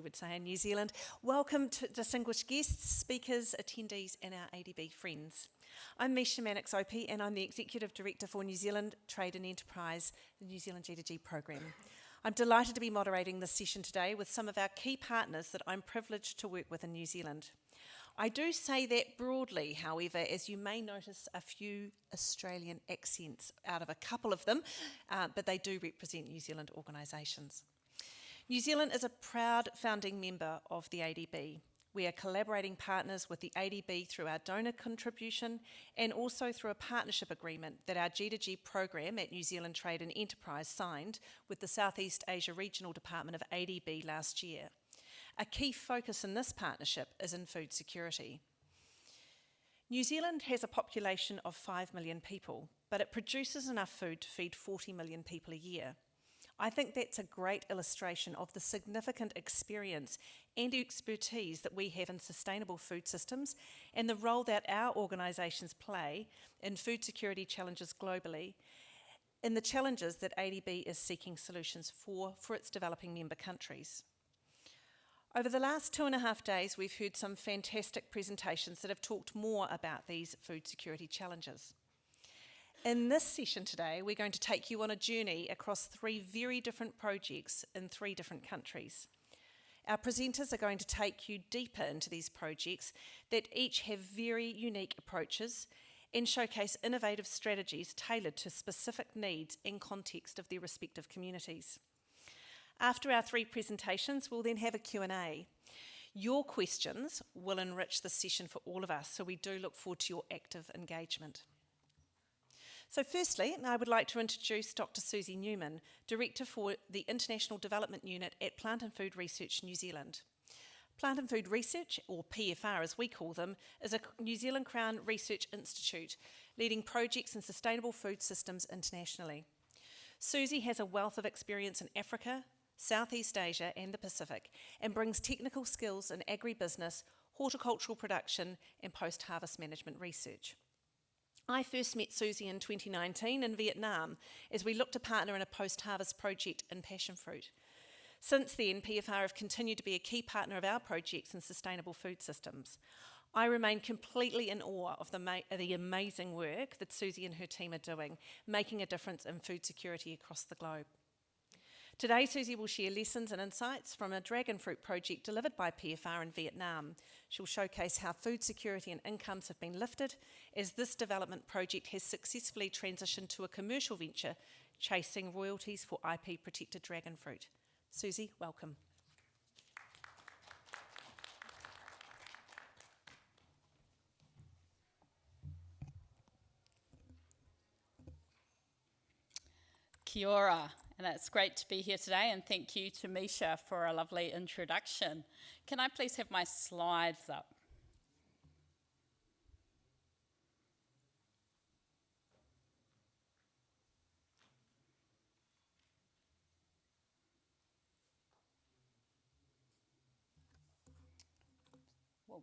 would say in New Zealand. Welcome to distinguished guests, speakers, attendees and our ADB friends. I'm Misha Mannix-Opie and I'm the Executive Director for New Zealand Trade and Enterprise, the New Zealand G2G programme. I'm delighted to be moderating this session today with some of our key partners that I'm privileged to work with in New Zealand. I do say that broadly, however, as you may notice a few Australian accents out of a couple of them, but they do represent New Zealand organisations. New Zealand is a proud founding member of the ADB. We are collaborating partners with the ADB through our donor contribution and also through a partnership agreement that our G2G program at New Zealand Trade and Enterprise signed with the Southeast Asia Regional Department of ADB last year. A key focus in this partnership is in food security. New Zealand has a population of 5 million people, but it produces enough food to feed 40 million people a year. I think that's a great illustration of the significant experience and expertise that we have in sustainable food systems and the role that our organisations play in food security challenges globally, and the challenges that ADB is seeking solutions for its developing member countries. Over the last 2.5 days, we've heard some fantastic presentations that have talked more about these food security challenges. In this session today, we're going to take you on a journey across 3 very different projects in 3 different countries. Our presenters are going to take you deeper into these projects that each have very unique approaches and showcase innovative strategies tailored to specific needs and context of their respective communities. After our 3 presentations, we'll then have a Q&A. Your questions will enrich the session for all of us, so we do look forward to your active engagement. So firstly, I would like to introduce Dr. Susie Newman, Director for the International Development Unit at Plant and Food Research New Zealand. Plant and Food Research, or PFR as we call them, is a New Zealand Crown Research Institute, leading projects in sustainable food systems internationally. Susie has a wealth of experience in Africa, Southeast Asia and the Pacific, and brings technical skills in agribusiness, horticultural production and post-harvest management research. I first met Susie in 2019 in Viet Nam as we looked to partner in a post-harvest project in passion fruit. Since then, PFR have continued to be a key partner of our projects in sustainable food systems. I remain completely in awe of the amazing work that Susie and her team are doing, making a difference in food security across the globe. Today, Susie will share lessons and insights from a dragon fruit project delivered by PFR in Viet Nam. She'll showcase how food security and incomes have been lifted as this development project has successfully transitioned to a commercial venture chasing royalties for IP-protected dragon fruit. Susie, welcome. Kia ora, and it's great to be here today, and thank you to Misha for a lovely introduction. Can I please have my slides up? Whoa.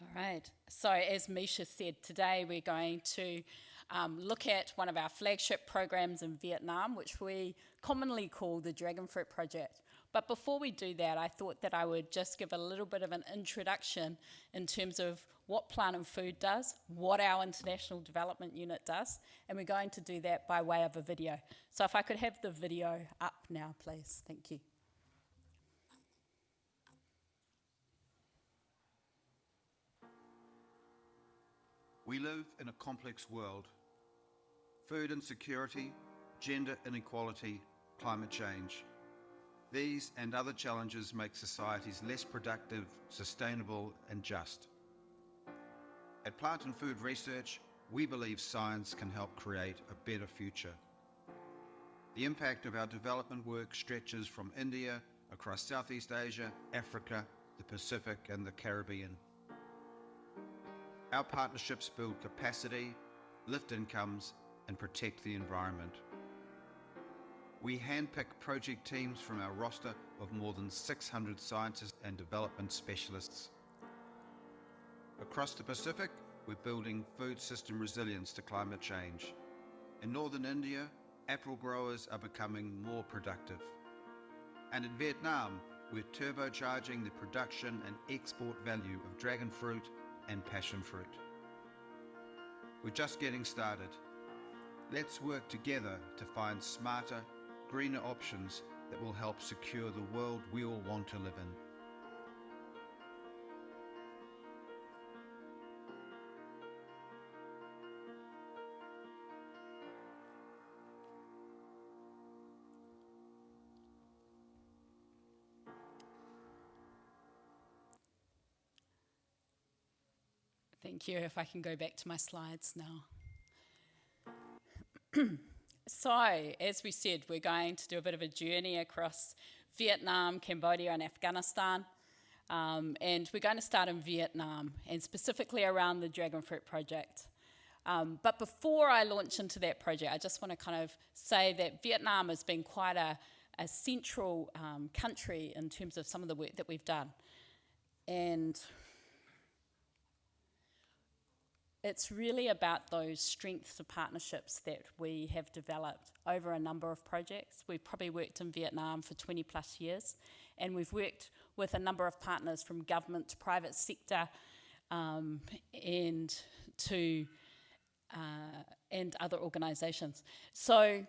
All right, so as Misha said, today we're going to look at one of our flagship programs in Viet Nam, which we commonly call the Dragon Fruit Project. But before we do that, I thought that I would just give a little bit of an introduction in terms of what Plant and Food does, what our International Development Unit does, and we're going to do that by way of a video. So if I could have the video up now, please. Thank you. We live in a complex world. Food insecurity, gender inequality, climate change. These and other challenges make societies less productive, sustainable and just. At Plant and Food Research, we believe science can help create a better future. The impact of our development work stretches from India, across Southeast Asia, Africa, the Pacific and the Caribbean. Our partnerships build capacity, lift incomes, and protect the environment. We handpick project teams from our roster of more than 600 scientists and development specialists. Across the Pacific, we're building food system resilience to climate change. In northern India, apple growers are becoming more productive. And in Vietnam, we're turbocharging the production and export value of dragon fruit and passion fruit. We're just getting started. Let's work together to find smarter, greener options that will help secure the world we all want to live in. Thank you. If I can go back to my slides now. So, as we said, we're going to do a bit of a journey across Vietnam, Cambodia, and Afghanistan. And we're going to start in Vietnam, and specifically around the Dragon Fruit Project. But before I launch into that project, I just want to kind of say that Vietnam has been quite a central country in terms of some of the work that we've done. And it's really about those strengths of partnerships that we have developed over a number of projects. We've probably worked in Vietnam for 20 plus years, and we've worked with a number of partners from government to private sector and other organisations. So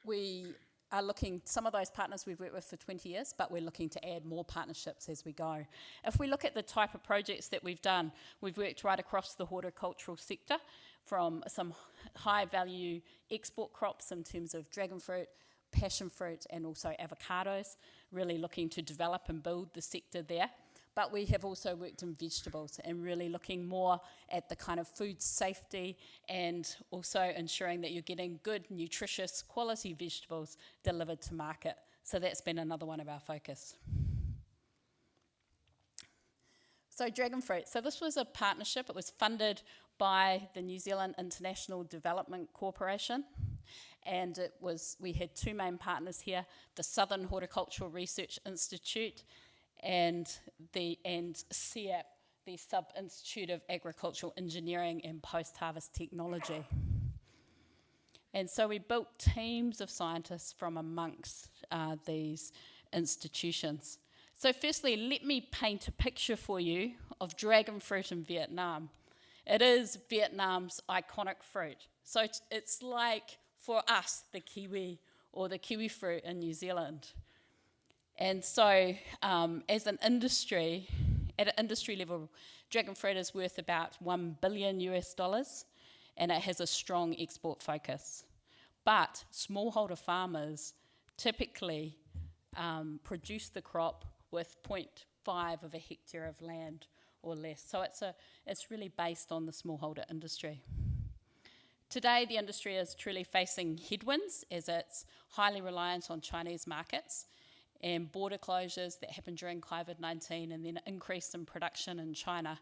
we are looking, some of those partners we've worked with for 20 years, but we're looking to add more partnerships as we go. If we look at the type of projects that we've done, we've worked right across the horticultural sector, from some high value export crops in terms of dragon fruit, passion fruit, and also avocados, really looking to develop and build the sector there. But we have also worked in vegetables and really looking more at the kind of food safety and also ensuring that you're getting good, nutritious, quality vegetables delivered to market. So that's been another one of our focus. So dragon fruit. So this was a partnership. It was funded by the New Zealand International Development Corporation. And we had two main partners here, the Southern Horticultural Research Institute and SEAP, the Sub-Institute of Agricultural Engineering and Post-Harvest Technology. And so we built teams of scientists from amongst these institutions. So firstly, let me paint a picture for you of dragon fruit in Vietnam. It is Vietnam's iconic fruit. So it's like, for us, the kiwi or the kiwi fruit in New Zealand. And so, as an industry, at an industry level, dragon fruit is worth about $1 billion US, and it has a strong export focus. But smallholder farmers typically produce the crop with 0.5 of a hectare of land or less. So it's really based on the smallholder industry. Today, the industry is truly facing headwinds as it's highly reliant on Chinese markets, and border closures that happened during COVID-19 and then increase in production in China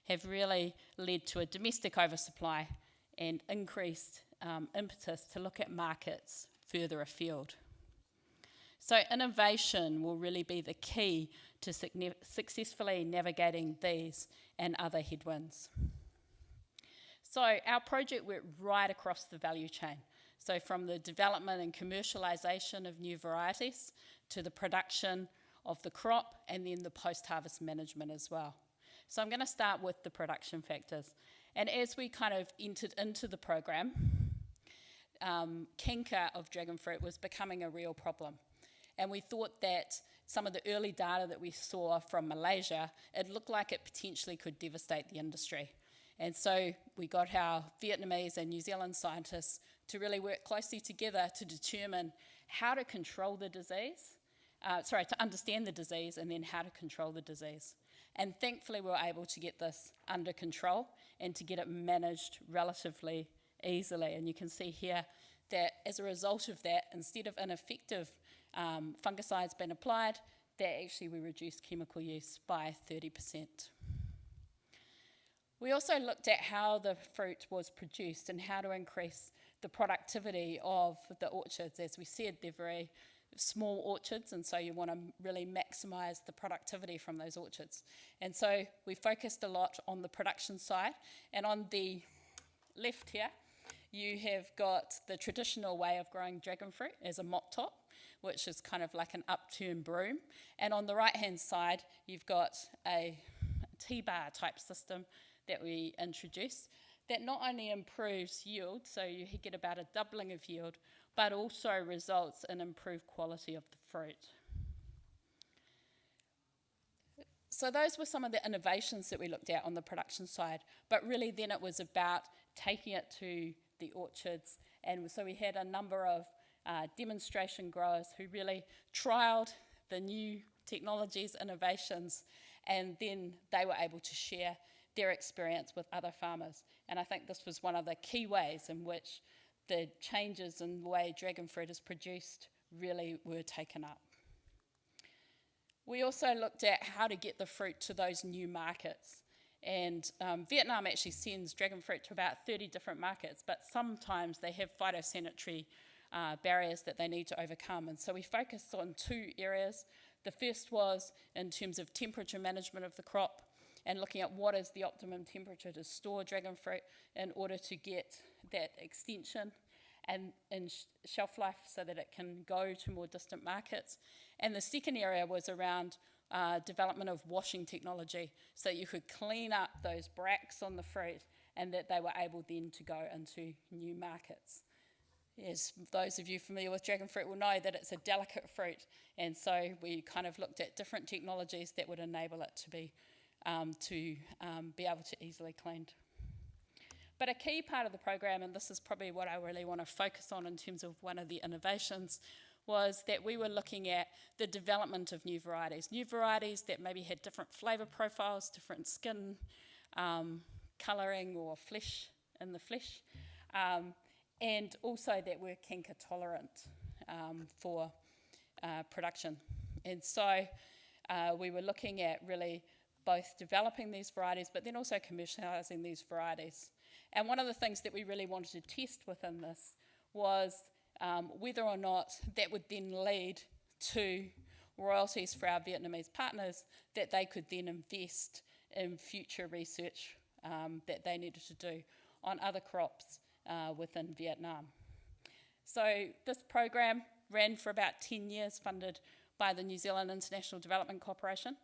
have really led to a domestic oversupply and increased impetus to look at markets further afield. So innovation will really be the key to successfully navigating these and other headwinds. So our project went right across the value chain. So from the development and commercialisation of new varieties to the production of the crop and then the post-harvest management as well. So I'm going to start with the production factors. And as we kind of entered into the program, canker of dragon fruit was becoming a real problem. And we thought that some of the early data that we saw from Malaysia, it looked like it potentially could devastate the industry. And so we got our Vietnamese and New Zealand scientists to really work closely together to determine how to control the disease, to understand the disease and then how to control the disease. And thankfully we were able to get this under control and to get it managed relatively easily. And you can see here that as a result of that, instead of ineffective fungicides being applied, that actually we reduced chemical use by 30%. We also looked at how the fruit was produced and how to increase the productivity of the orchards. As we said, they're very small orchards, and so you want to really maximise the productivity from those orchards. And so we focused a lot on the production side, and on the left here, you have got the traditional way of growing dragon fruit as a mop top, which is kind of like an upturned broom. And on the right-hand side, you've got a T-bar type system that we introduced that not only improves yield, so you get about a doubling of yield, but also results in improved quality of the fruit. So those were some of the innovations that we looked at on the production side, but really then it was about taking it to the orchards. And so we had a number of demonstration growers who really trialled the new technologies, innovations, and then they were able to share their experience with other farmers. And I think this was one of the key ways in which the changes in the way dragon fruit is produced really were taken up. We also looked at how to get the fruit to those new markets. And Viet Nam actually sends dragon fruit to about 30 different markets, but sometimes they have phytosanitary barriers that they need to overcome. And so we focused on two areas. The first was in terms of temperature management of the crop and looking at what is the optimum temperature to store dragon fruit in order to get that extension and shelf life so that it can go to more distant markets. And the second area was around development of washing technology so that you could clean up those bracts on the fruit and that they were able then to go into new markets. As those of you familiar with dragon fruit will know that it's a delicate fruit, and so we kind of looked at different technologies that would enable it to be able to easily cleaned. But a key part of the program, and this is probably what I really want to focus on in terms of one of the innovations, was that we were looking at the development of new varieties that maybe had different flavour profiles, different skin colouring or flesh in the flesh, and also that were canker tolerant for production. And so we were looking at really both developing these varieties but then also commercialising these varieties. And one of the things that we really wanted to test within this was whether or not that would then lead to royalties for our Vietnamese partners that they could then invest in future research that they needed to do on other crops within Vietnam. So this program ran for about 10 years, funded by the New Zealand International Development Corporation.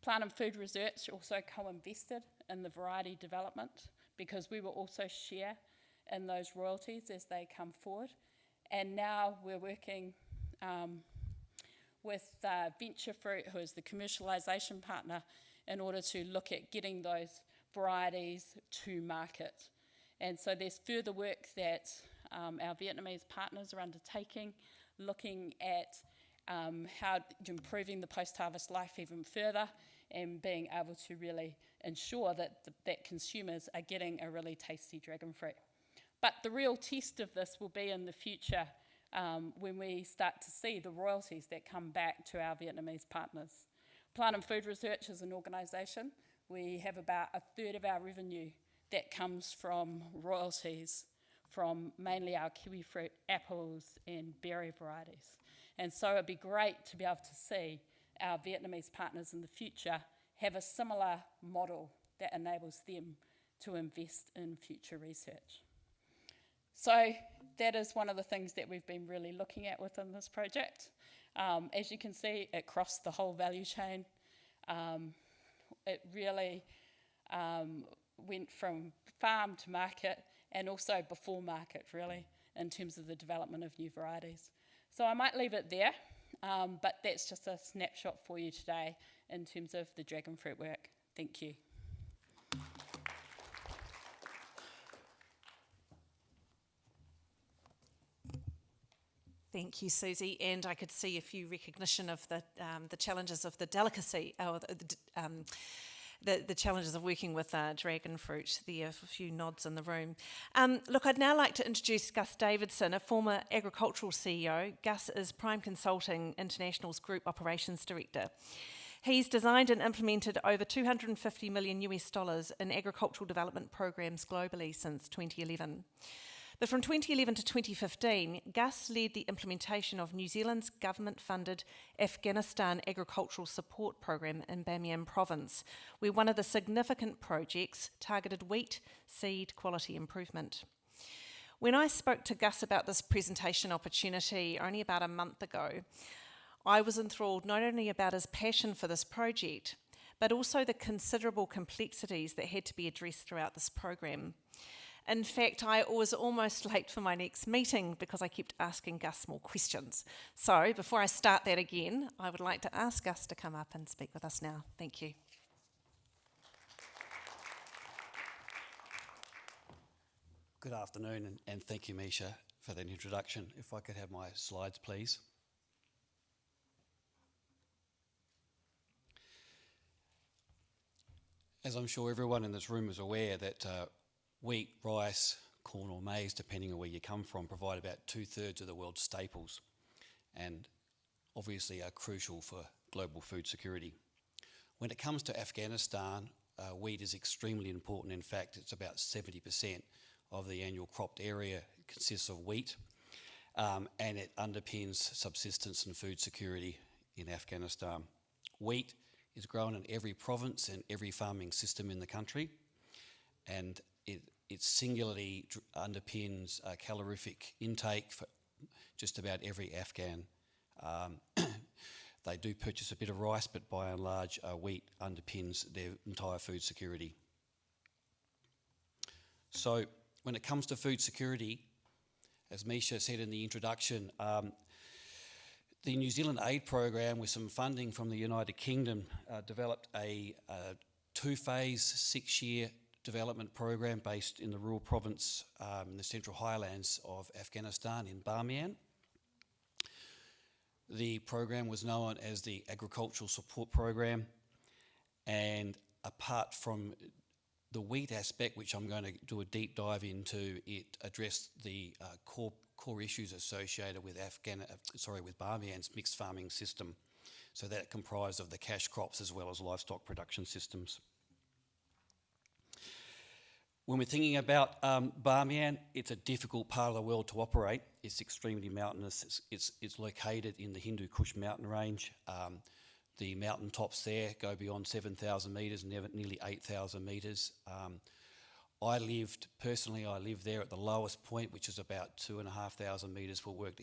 Plant and Food Research also co-invested in the variety development because we will also share in those royalties as they come forward. And now we're working with Venture Fruit, who is the commercialisation partner, in order to look at getting those varieties to market. And so there's further work that our Vietnamese partners are undertaking, looking at how improving the post-harvest life even further and being able to really ensure that consumers are getting a really tasty dragon fruit. But the real test of this will be in the future when we start to see the royalties that come back to our Vietnamese partners. Plant and Food Research is an organisation. We have about a third of our revenue that comes from royalties from mainly our kiwi fruit, apples and berry varieties. And so it'd be great to be able to see our Vietnamese partners in the future have a similar model that enables them to invest in future research. So that is one of the things that we've been really looking at within this project. As you can see, it crossed the whole value chain. It really went from farm to market and also before market, really, in terms of the development of new varieties. So I might leave it there, but that's just a snapshot for you today in terms of the dragon fruit work. Thank you. Thank you, Susie. And I could see a few recognition of the challenges of the delicacy, or the challenges of working with dragon fruit. There are a few nods in the room. Look, I'd now like to introduce Gus Davidson, a former agricultural CEO. Gus is Prime Consulting International's Group Operations Director. He's designed and implemented over $250 million in agricultural development programs globally since 2011. But from 2011 to 2015, Gus led the implementation of New Zealand's government-funded Afghanistan agricultural support program in Bamiyan province, where one of the significant projects targeted wheat seed quality improvement. When I spoke to Gus about this presentation opportunity only about a month ago, I was enthralled not only about his passion for this project, but also the considerable complexities that had to be addressed throughout this program. In fact, I was almost late for my next meeting because I kept asking Gus more questions. So before I start that again, I would like to ask Gus to come up and speak with us now. Thank you. Good afternoon, and thank you, Misha, for that introduction. If I could have my slides, please. As I'm sure everyone in this room is aware that wheat, rice, corn or maize, depending on where you come from, provide about 2/3 of the world's staples and obviously are crucial for global food security. When it comes to Afghanistan, wheat is extremely important. In fact, it's about 70% of the annual cropped area consists of wheat, and it underpins subsistence and food security in Afghanistan. Wheat is grown in every province and every farming system in the country, and it singularly underpins calorific intake for just about every Afghan. They do purchase a bit of rice, but by and large, wheat underpins their entire food security. So when it comes to food security, as Misha said in the introduction, the New Zealand Aid Program, with some funding from the United Kingdom, developed a two-phase, 6-year development program based in the rural province in the Central Highlands of Afghanistan in Bamiyan. The program was known as the Agricultural Support Program, and apart from the wheat aspect, which I'm going to do a deep dive into, it addressed the core issues associated with with Bamiyan's mixed farming system. So that comprised of the cash crops as well as livestock production systems. When we're thinking about Bamiyan, it's a difficult part of the world to operate. It's extremely mountainous. It's located in the Hindu Kush mountain range. The mountain tops there go beyond 7,000 metres, nearly 8,000 metres. I lived there at the lowest point, which is about 2,500 metres for work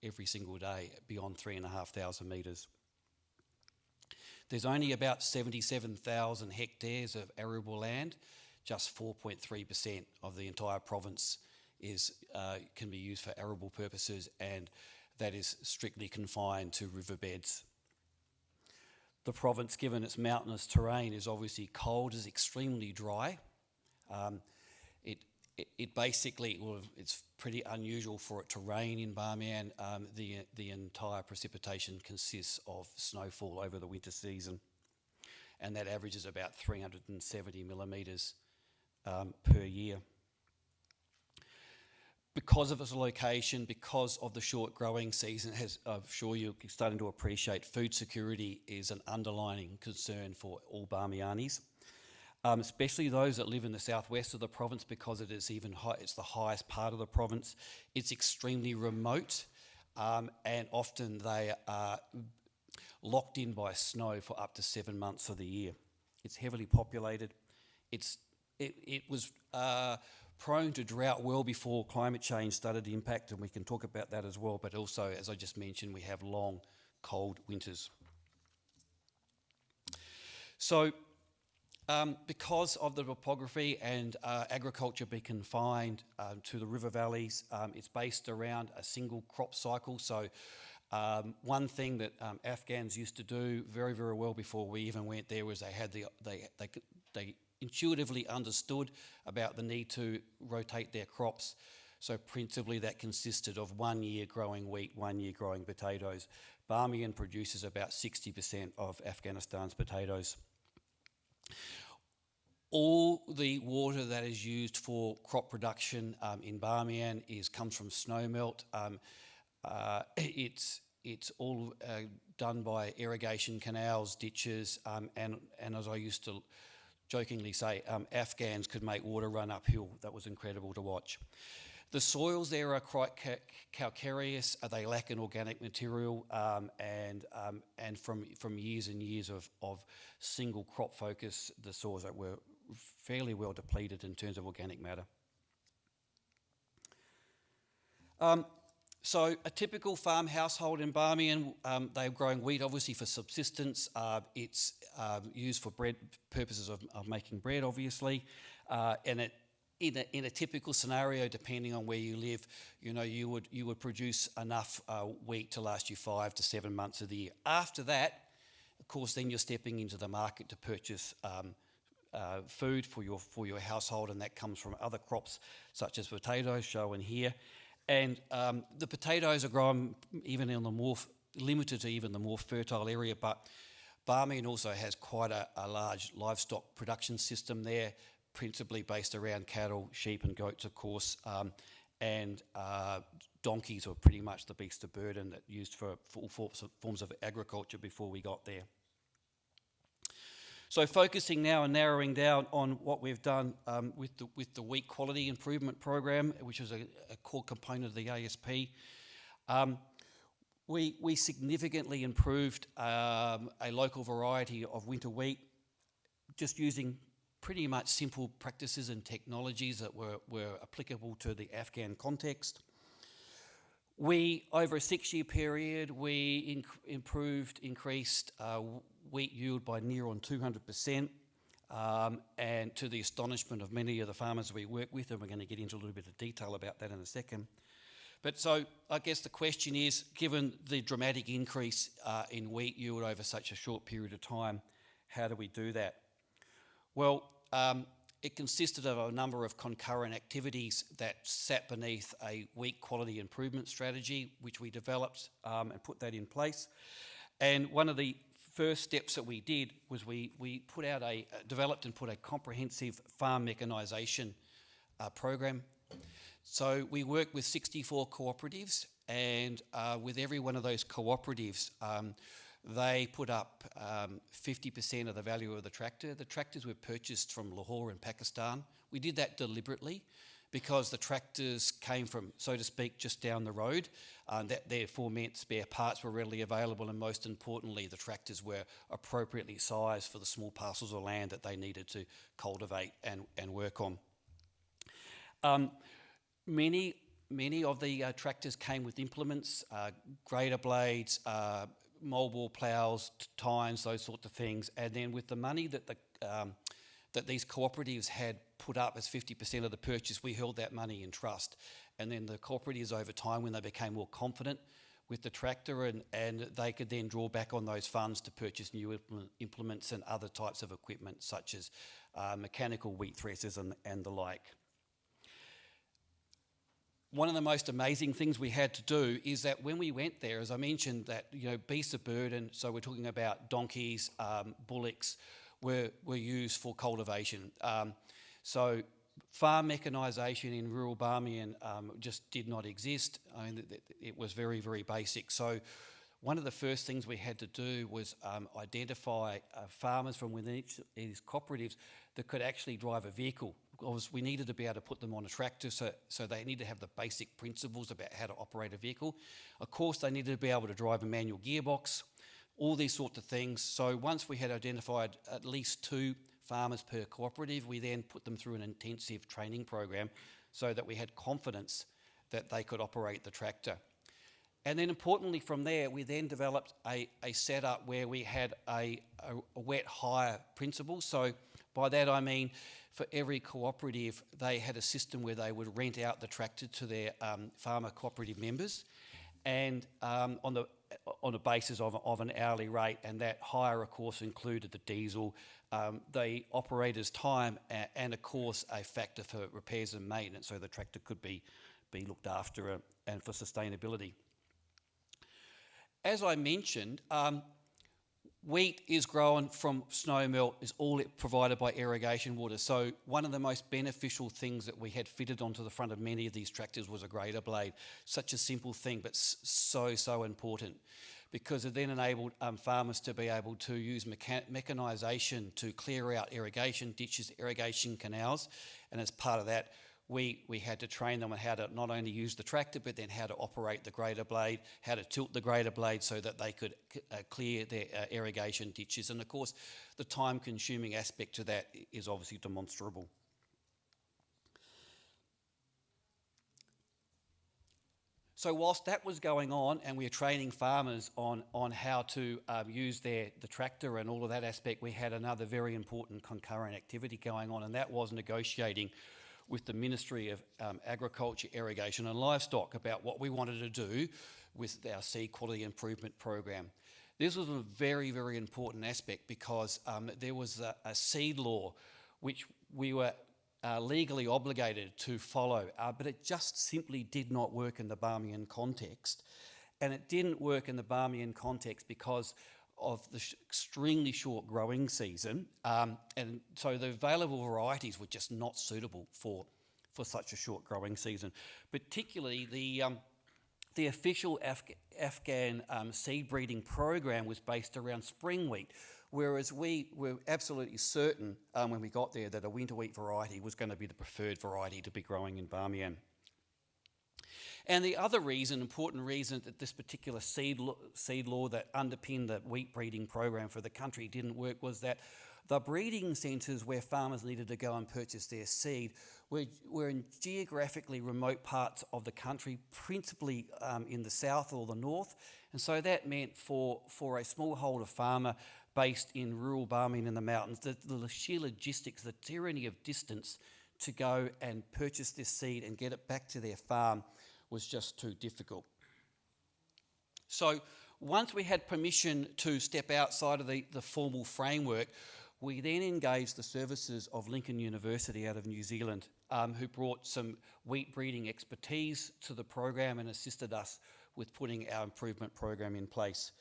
every single day, beyond 3,500 metres. There's only about 77,000 hectares of arable land. Just 4.3% of the entire province can be used for arable purposes, and that is strictly confined to riverbeds. The province, given its mountainous terrain, is obviously cold, is extremely dry. It's pretty unusual for it to rain in Bamiyan. The entire precipitation consists of snowfall over the winter season, and that averages about 370 millimetres per year. Because of its location, because of the short growing season, I'm sure you're starting to appreciate, food security is an underlying concern for all Bamiyanis, especially those that live in the southwest of the province, because it is it's the highest part of the province. It's extremely remote, and often they are locked in by snow for up to 7 months of the year. It's heavily populated. It was prone to drought well before climate change started to impact, and we can talk about that as well. But also, as I just mentioned, we have long, cold winters. So, because of the topography and agriculture being confined to the river valleys, it's based around a single crop cycle. So, one thing that Afghans used to do very, very well before we even went there was they intuitively understood about the need to rotate their crops. So principally that consisted of 1 year growing wheat, 1 year growing potatoes. Bamiyan produces about 60% of Afghanistan's potatoes. All the water that is used for crop production in Bamiyan comes from snowmelt. It's all done by irrigation canals, ditches, and as I used to jokingly say, Afghans could make water run uphill. That was incredible to watch. The soils there are quite calcareous. They lack in organic material, and from years and years of single crop focus, the soils that were fairly well depleted in terms of organic matter. So a typical farm household in Barmian, they're growing wheat obviously for subsistence. It's used for bread purposes of making bread, obviously, and in a typical scenario, depending on where you live, you would produce enough wheat to last you 5 to 7 months of the year. After that, of course, then you're stepping into the market to purchase food for your household, and that comes from other crops such as potatoes, shown here. And the potatoes are grown even in the more limited to even the more fertile area, but Barmian also has quite a large livestock production system there, principally based around cattle, sheep and goats, of course, and donkeys were pretty much the beast of burden that used for all forms of agriculture before we got there. So focusing now and narrowing down on what we've done with the wheat quality improvement program, which is a core component of the ASP, we significantly improved a local variety of winter wheat, just using pretty much simple practices and technologies that were applicable to the Afghan context. Over a 6-year period, we increased wheat yield by near on 200%, and to the astonishment of many of the farmers we work with, and we're going to get into a little bit of detail about that in a second. But so I guess the question is, given the dramatic increase in wheat yield over such a short period of time, how do we do that? Well, it consisted of a number of concurrent activities that sat beneath a wheat quality improvement strategy, which we developed and put that in place. And one of the first steps that we did was we developed and put a comprehensive farm mechanisation program. So we worked with 64 cooperatives, and with every one of those cooperatives, they put up 50% of the value of the tractor. The tractors were purchased from Lahore in Pakistan. We did that deliberately because the tractors came from, so to speak, just down the road. That therefore meant spare parts were readily available, and most importantly, the tractors were appropriately sized for the small parcels of land that they needed to cultivate and work on. Many of the tractors came with implements, grader blades, mobile ploughs, tines, those sorts of things. And then with the money that that these cooperatives had put up as 50% of the purchase, we held that money in trust. And then the cooperatives over time, when they became more confident with the tractor, and they could then draw back on those funds to purchase new implements and other types of equipment, such as mechanical wheat threshers and the like. One of the most amazing things we had to do is that when we went there, as I mentioned, that beasts of burden, so we're talking about donkeys, bullocks, were used for cultivation. So farm mechanisation in rural Barmian just did not exist. I mean, it was very, very basic. So one of the first things we had to do was identify farmers from within each of these cooperatives that could actually drive a vehicle. Because we needed to be able to put them on a tractor, so they need to have the basic principles about how to operate a vehicle. Of course, they needed to be able to drive a manual gearbox, all these sorts of things. So once we had identified at least 2 farmers per cooperative, we then put them through an intensive training program so that we had confidence that they could operate the tractor. And then importantly from there, we then developed a setup where we had a wet hire principle. So by that I mean, for every cooperative, they had a system where they would rent out the tractor to their farmer cooperative members, and on the basis of an hourly rate, and that hire, of course, included the diesel, the operator's time, and of course a factor for repairs and maintenance, so the tractor could be looked after and for sustainability. As I mentioned, wheat is grown from snow melt, is all provided by irrigation water. So one of the most beneficial things that we had fitted onto the front of many of these tractors was a grader blade. Such a simple thing, but so important, because it then enabled farmers to be able to use mechanisation to clear out irrigation ditches, irrigation canals, and as part of that, we had to train them on how to not only use the tractor, but then how to operate the grader blade, how to tilt the grader blade so that they could clear their irrigation ditches. And of course, the time-consuming aspect to that is obviously demonstrable. So whilst that was going on, and we were training farmers on how to use the tractor and all of that aspect, we had another very important concurrent activity going on, and that was negotiating with the Ministry of Agriculture, Irrigation and Livestock about what we wanted to do with our seed quality improvement program. This was a very, very important aspect because there was a seed law which we were legally obligated to follow, but it just simply did not work in the Barmian context. And it didn't work in the Barmian context because of the extremely short growing season, and so the available varieties were just not suitable for such a short growing season. Particularly the official Afghan seed breeding program was based around spring wheat, whereas we were absolutely certain when we got there that a winter wheat variety was going to be the preferred variety to be growing in Barmian. And the other reason, important reason, that this particular seed law that underpinned the wheat breeding program for the country didn't work was that the breeding centres where farmers needed to go and purchase their seed were in geographically remote parts of the country, principally in the south or the north. And so that meant for a smallholder farmer based in rural Barmian in the mountains, the sheer logistics, the tyranny of distance to go and purchase this seed and get it back to their farm was just too difficult. So once we had permission to step outside of the formal framework, we then engaged the services of Lincoln University out of New Zealand, who brought some wheat breeding expertise to the program and assisted us with putting our improvement program in place.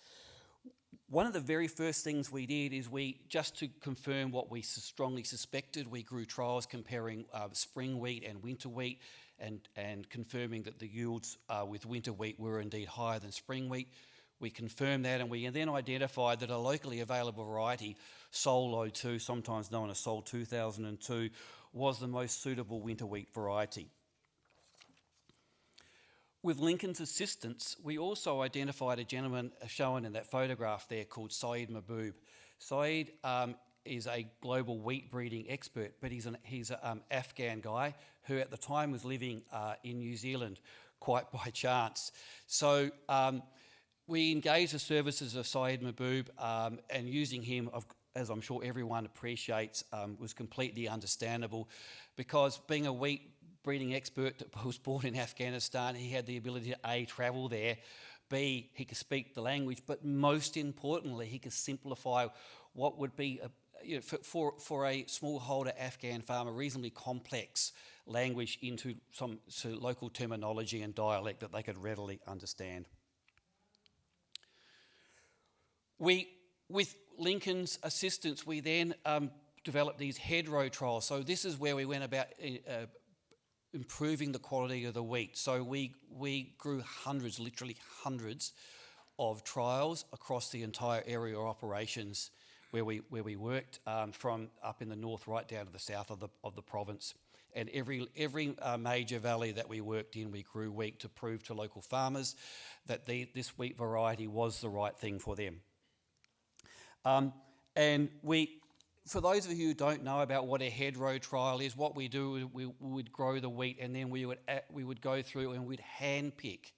One of the very first things we did is just to confirm what we strongly suspected, we grew trials comparing spring wheat and winter wheat and confirming that the yields with winter wheat were indeed higher than spring wheat. We confirmed that, and we then identified that a locally available variety, Sol 02, sometimes known as Sol 2002, was the most suitable winter wheat variety. With Lincoln's assistance, we also identified a gentleman shown in that photograph there called Saeed Mahboob. Saeed is a global wheat breeding expert, but he's an Afghan guy who at the time was living in New Zealand quite by chance. So we engaged the services of Saeed Mahboob, and using him, as I'm sure everyone appreciates, was completely understandable, because being a wheat breeding expert that was born in Afghanistan, he had the ability to A, travel there, B, he could speak the language, but most importantly, he could simplify what would be, for a smallholder Afghan farmer, reasonably complex language into some local terminology and dialect that they could readily understand. With Lincoln's assistance, we then developed these hedgerow trials. So this is where we went about improving the quality of the wheat. So we grew hundreds, literally hundreds of trials across the entire area of operations where we worked, from up in the north right down to the south of the province. And every major valley that we worked in, we grew wheat to prove to local farmers that this wheat variety was the right thing for them. And for those of you who don't know about what a hedgerow trial is, what we do, we would grow the wheat, and then we would go through and we'd handpick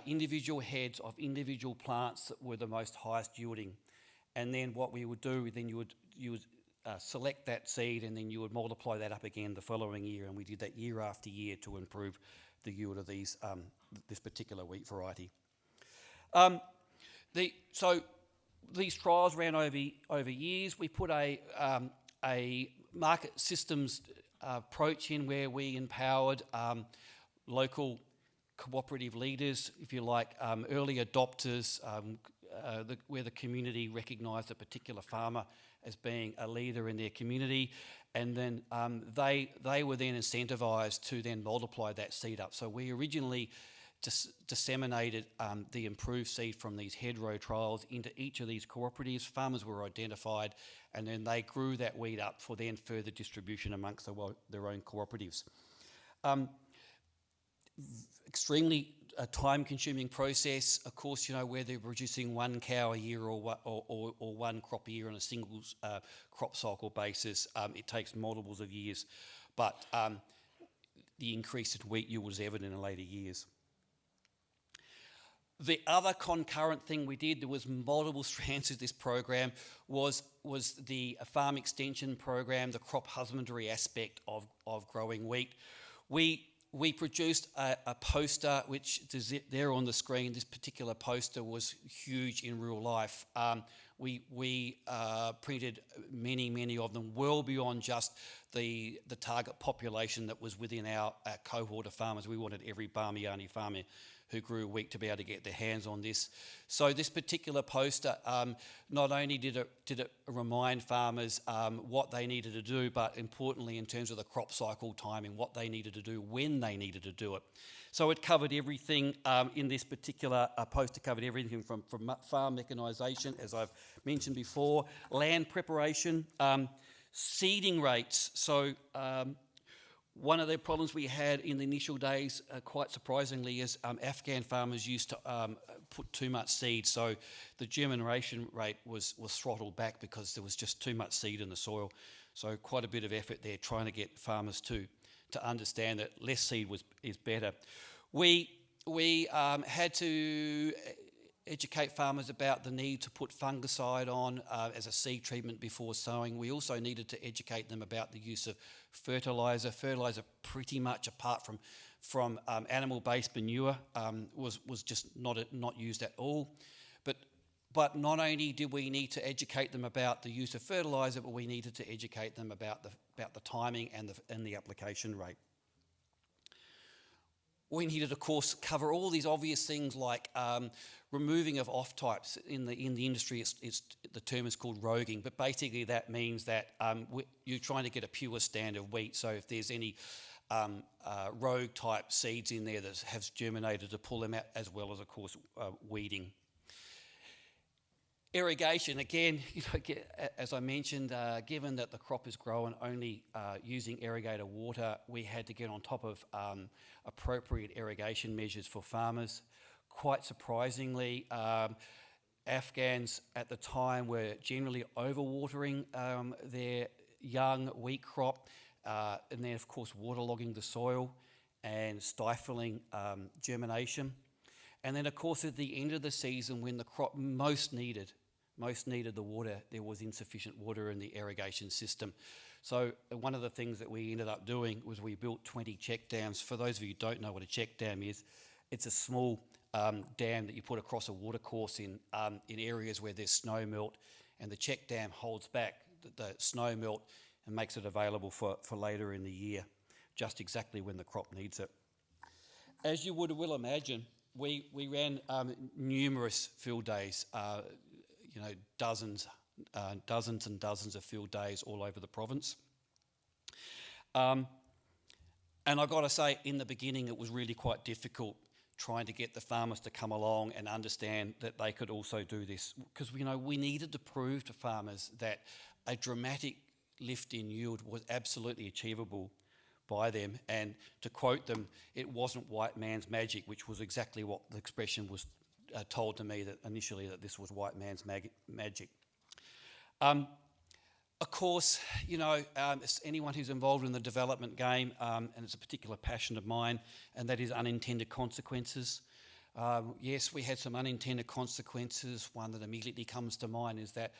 individual heads of individual plants that were the most highest yielding. And then what we would do, then you would select that seed, and then you would multiply that up again the following year, and we did that year after year to improve the yield of this particular wheat variety. So these trials ran over years. We put a market systems approach in where we empowered local cooperative leaders, if you like, early adopters, where the community recognised a particular farmer as being a leader in their community, and then they were then incentivised to then multiply that seed up. So we originally disseminated the improved seed from these hedgerow trials into each of these cooperatives. Farmers were identified, and then they grew that wheat up for then further distribution amongst their own cooperatives. Extremely time-consuming process. Of course, where they're producing one cow a year or one crop a year on a single crop cycle basis, it takes multiples of years. But the increase in wheat yield was evident in later years. The other concurrent thing we did, there was multiple strands of this program, was the farm extension program, the crop husbandry aspect of growing wheat. We produced a poster, which is there on the screen. This particular poster was huge in real life. We printed many of them, well beyond just the target population that was within our cohort of farmers. We wanted every Barmiani farmer who grew wheat to be able to get their hands on this. So this particular poster, not only did it remind farmers what they needed to do, but importantly in terms of the crop cycle timing, what they needed to do when they needed to do it. So it covered everything in this particular poster, covered everything from farm mechanisation, as I've mentioned before, land preparation, seeding rates. So one of the problems we had in the initial days, quite surprisingly, is Afghan farmers used to put too much seed, so the germination rate was throttled back because there was just too much seed in the soil. So quite a bit of effort there trying to get farmers to understand that less seed is better. We had to educate farmers about the need to put fungicide on as a seed treatment before sowing. We also needed to educate them about the use of fertiliser. Fertiliser, pretty much apart from animal-based manure, was just not used at all. But not only did we need to educate them about the use of fertiliser, but we needed to educate them about the timing and the application rate. We needed, of course, cover all these obvious things like removing of off types. In the industry, the term is called roguing, but basically that means that you're trying to get a pure stand of wheat. So if there's any rogue type seeds in there that have germinated, to pull them out, as well as, of course, weeding. Irrigation, again, as I mentioned, given that the crop is grown only using irrigator water, we had to get on top of appropriate irrigation measures for farmers. Quite surprisingly, Afghans at the time were generally overwatering their young wheat crop, and then of course waterlogging the soil and stifling germination. And then of course at the end of the season, when the crop most needed the water, there was insufficient water in the irrigation system. So one of the things that we ended up doing was we built 20 check dams. For those of you who don't know what a check dam is, it's a small dam that you put across a watercourse in areas where there's snow melt, and the check dam holds back the snow melt and makes it available for later in the year, just exactly when the crop needs it. As you will imagine, we ran numerous field days, dozens and dozens of field days all over the province. And I've got to say, in the beginning, it was really quite difficult trying to get the farmers to come along and understand that they could also do this, because we needed to prove to farmers that a dramatic lift in yield was absolutely achievable by them, and to quote them, it wasn't white man's magic, which was exactly what the expression was told to me that initially, that this was white man's magic. Of course, anyone who's involved in the development game, and it's a particular passion of mine, and that is unintended consequences. Yes, we had some unintended consequences. One that immediately comes to mind is that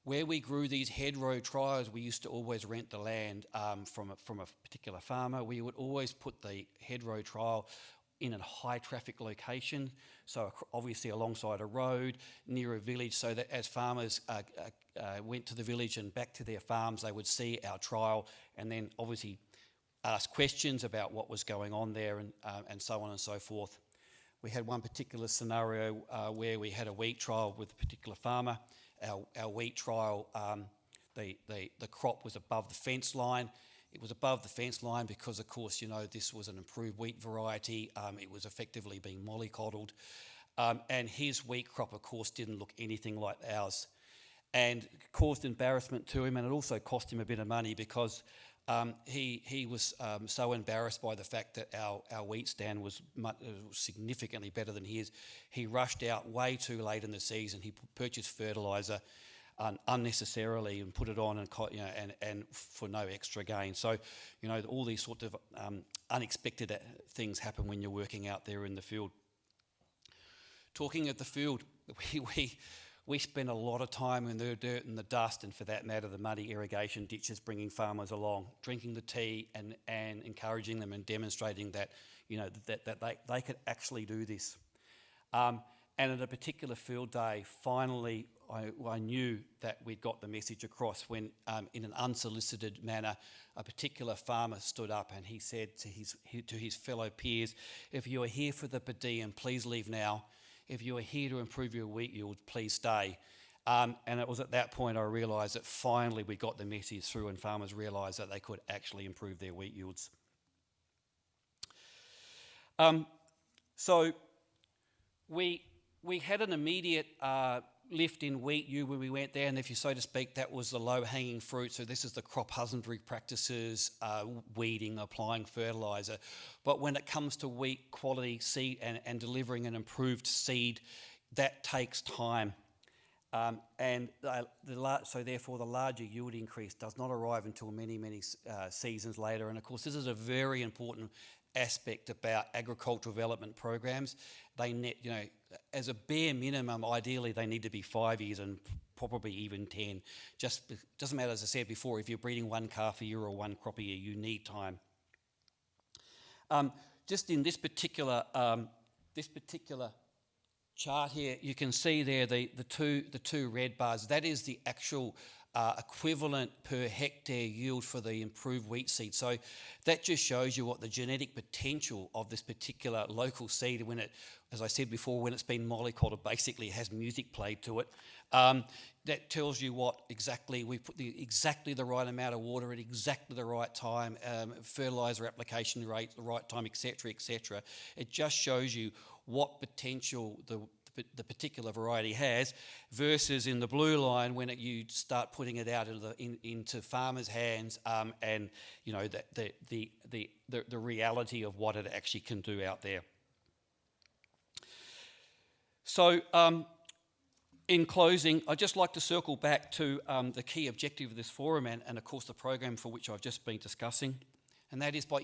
where we grew these hedgerow trials, we used to always rent the land from a particular farmer. We would always put the hedgerow trial in a high traffic location, so obviously alongside a road, near a village, so that as farmers went to the village and back to their farms, they would see our trial and then obviously ask questions about what was going on there, and so on and so forth. We had one particular scenario where we had a wheat trial with a particular farmer. Our wheat trial, the crop was above the fence line. It was above the fence line because, of course, this was an improved wheat variety. It was effectively being mollycoddled. And his wheat crop, of course, didn't look anything like ours, and caused embarrassment to him, and it also cost him a bit of money because he was so embarrassed by the fact that our wheat stand was significantly better than his. He rushed out way too late in the season. He purchased fertiliser unnecessarily and put it on, and for no extra gain. So, all these sort of unexpected things happen when you're working out there in the field. talking of the field, we spent a lot of time in the dirt and the dust, and for that matter, the muddy irrigation ditches, bringing farmers along, drinking the tea and encouraging them and demonstrating that, that they could actually do this. And at a particular field day, finally, I knew that we'd got the message across when, in an unsolicited manner, a particular farmer stood up and he said to his fellow peers, "If you are here for the per diem, please leave now. If you are here to improve your wheat yield, please stay." And it was at that point I realised that finally we got the message through and farmers realised that they could actually improve their wheat yields. So we had an immediate lift in wheat yield when we went there, and if you so to speak, that was the low-hanging fruit. So this is the crop husbandry practices, weeding, applying fertiliser. But when it comes to wheat quality seed and delivering an improved seed, that takes time. So therefore the larger yield increase does not arrive until many seasons later. And of course, this is a very important aspect about agricultural development programs. They as a bare minimum, ideally they need to be 5 years and probably even 10. Just doesn't matter, as I said before, if you're breeding one calf a year or one crop a year, you need time. Just in this particular chart here, you can see there the two red bars. That is the actual equivalent per hectare yield for the improved wheat seed. So that just shows you what the genetic potential of this particular local seed, when it, as I said before, when it's been mollycoddled, basically has music played to it. That tells you what exactly, we put exactly the right amount of water at exactly the right time, fertiliser application rate, the right time, etc., etc. It just shows you what potential the particular variety has, versus in the blue line when you start putting it out into farmers' hands, and the reality of what it actually can do out there. So in closing, I'd just like to circle back to the key objective of this forum and of course the program for which I've just been discussing, and that is by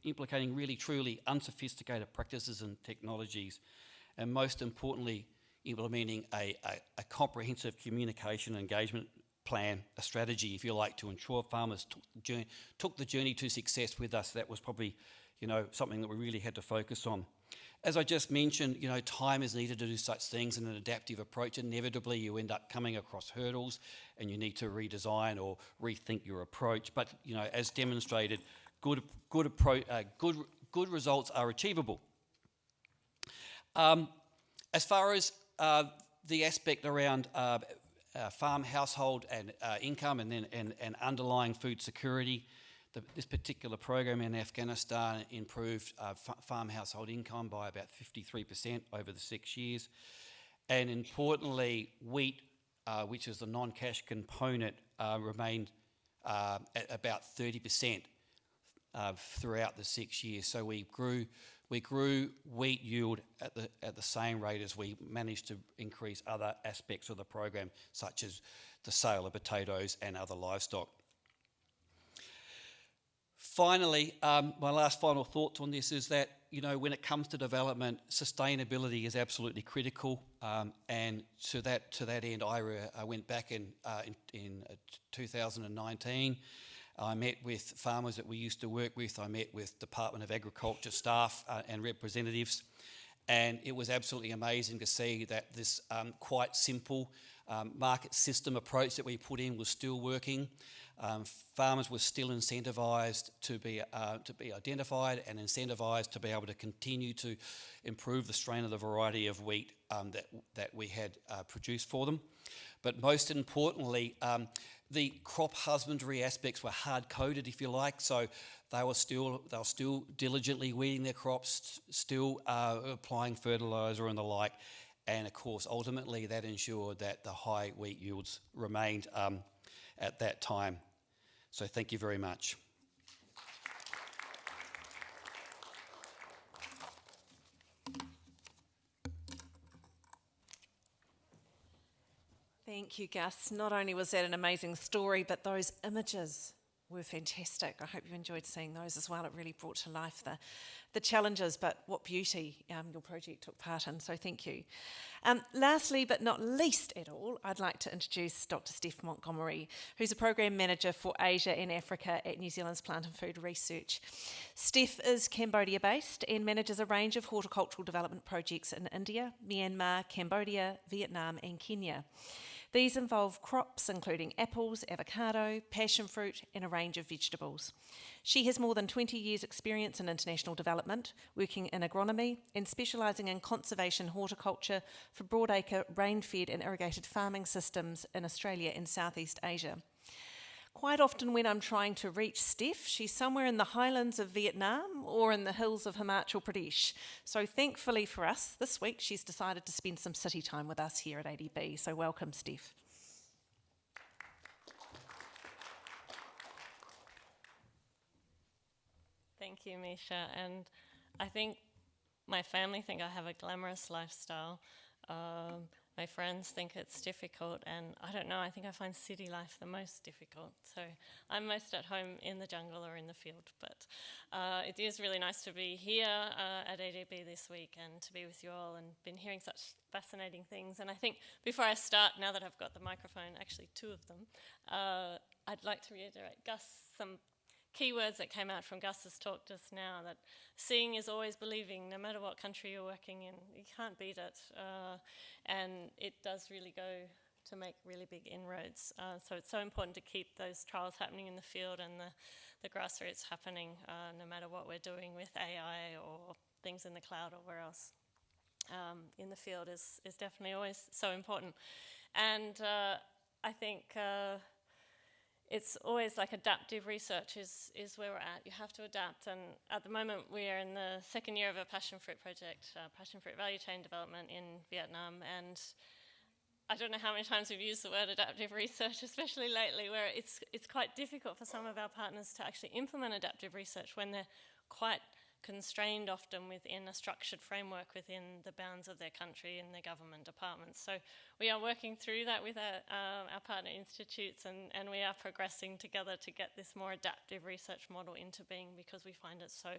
implicating really truly unsophisticated practices and technologies, and most importantly, implementing a comprehensive communication engagement plan, a strategy, if you like, to ensure farmers took the journey to success with us. That was probably, something that we really had to focus on. As I just mentioned, time is needed to do such things in an adaptive approach. Inevitably, you end up coming across hurdles and you need to redesign or rethink your approach. But, as demonstrated, good results are achievable. As far as the aspect around farm household and income and underlying food security, this particular program in Afghanistan improved farm household income by about 53% over the 6 years. And importantly, wheat, which is the non-cash component, remained at about 30% throughout the 6 years. So we grew wheat yield at the same rate as we managed to increase other aspects of the program, such as the sale of potatoes and other livestock. Finally, my last final thoughts on this is that, when it comes to development, sustainability is absolutely critical. And to that end, I went back in 2019. I met with farmers that we used to work with. I met with Department of Agriculture staff and representatives. And it was absolutely amazing to see that this quite simple market system approach that we put in was still working. Farmers were still incentivised to be identified and incentivised to be able to continue to improve the strain of the variety of wheat that we had produced for them. But most importantly, the crop husbandry aspects were hard-coded, if you like, so they were still diligently weeding their crops, still applying fertiliser and the like, and of course, ultimately, that ensured that the high wheat yields remained at that time. So thank you very much. Thank you, Gus. Not only was that an amazing story, but those images were fantastic. I hope you enjoyed seeing those as well. It really brought to life the challenges, but what beauty your project took part in, so thank you. Lastly, but not least at all, I'd like to introduce Dr. Steph Montgomery, who's a Program Manager for Asia and Africa at New Zealand's Plant and Food Research. Steph is Cambodia-based and manages a range of horticultural development projects in India, Myanmar, Cambodia, Vietnam and Kenya. These involve crops including apples, avocado, passion fruit and a range of vegetables. She has more than 20 years' experience in international development, working in agronomy and specialising in conservation horticulture for broadacre, rain-fed and irrigated farming systems in Australia and Southeast Asia. Quite often when I'm trying to reach Steph, she's somewhere in the highlands of Vietnam or in the hills of Himachal Pradesh. So thankfully for us, this week she's decided to spend some city time with us here at ADB. So welcome, Steph. Thank you, Misha. And I think my family think I have a glamorous lifestyle. My friends think it's difficult, and I don't know, I think I find city life the most difficult. So I'm most at home in the jungle or in the field, but it is really nice to be here at ADB this week and to be with you all and been hearing such fascinating things. And I think before I start, now that I've got the microphone, actually two of them, I'd like to reiterate some keywords that came out from Gus's talk just now, that seeing is always believing, no matter what country you're working in. You can't beat it. And it does really go to make really big inroads. So it's so important to keep those trials happening in the field and the grassroots happening, no matter what we're doing with AI or things in the cloud or where else. In the field is definitely always so important. And I think it's always like adaptive research is where we're at. You have to adapt, and at the moment we are in the second year of a passion fruit project, passion fruit value chain development in Vietnam, and I don't know how many times we've used the word adaptive research, especially lately, where it's quite difficult for some of our partners to actually implement adaptive research when they're quite constrained often within a structured framework within the bounds of their country and their government departments. So we are working through that with our partner institutes, and we are progressing together to get this more adaptive research model into being, because we find it so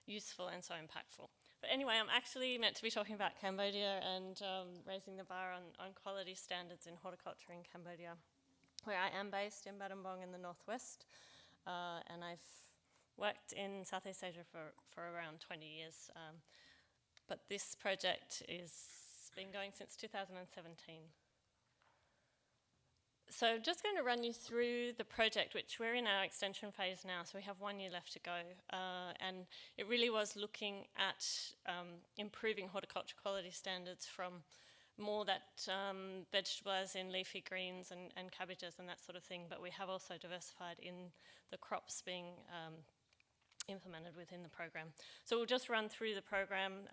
useful and so impactful. But anyway, I'm actually meant to be talking about Cambodia and raising the bar on quality standards in horticulture in Cambodia, where I am based in Battambang in the northwest, and I've worked in Southeast Asia for around 20 years, but this project has been going since 2017. So I'm just going to run you through the project, which we're in our extension phase now, so we have 1 year left to go, and it really was looking at improving horticulture quality standards from more that vegetable as in leafy greens and cabbages and that sort of thing, but we have also diversified in the crops being implemented within the program. So we'll just run through the program,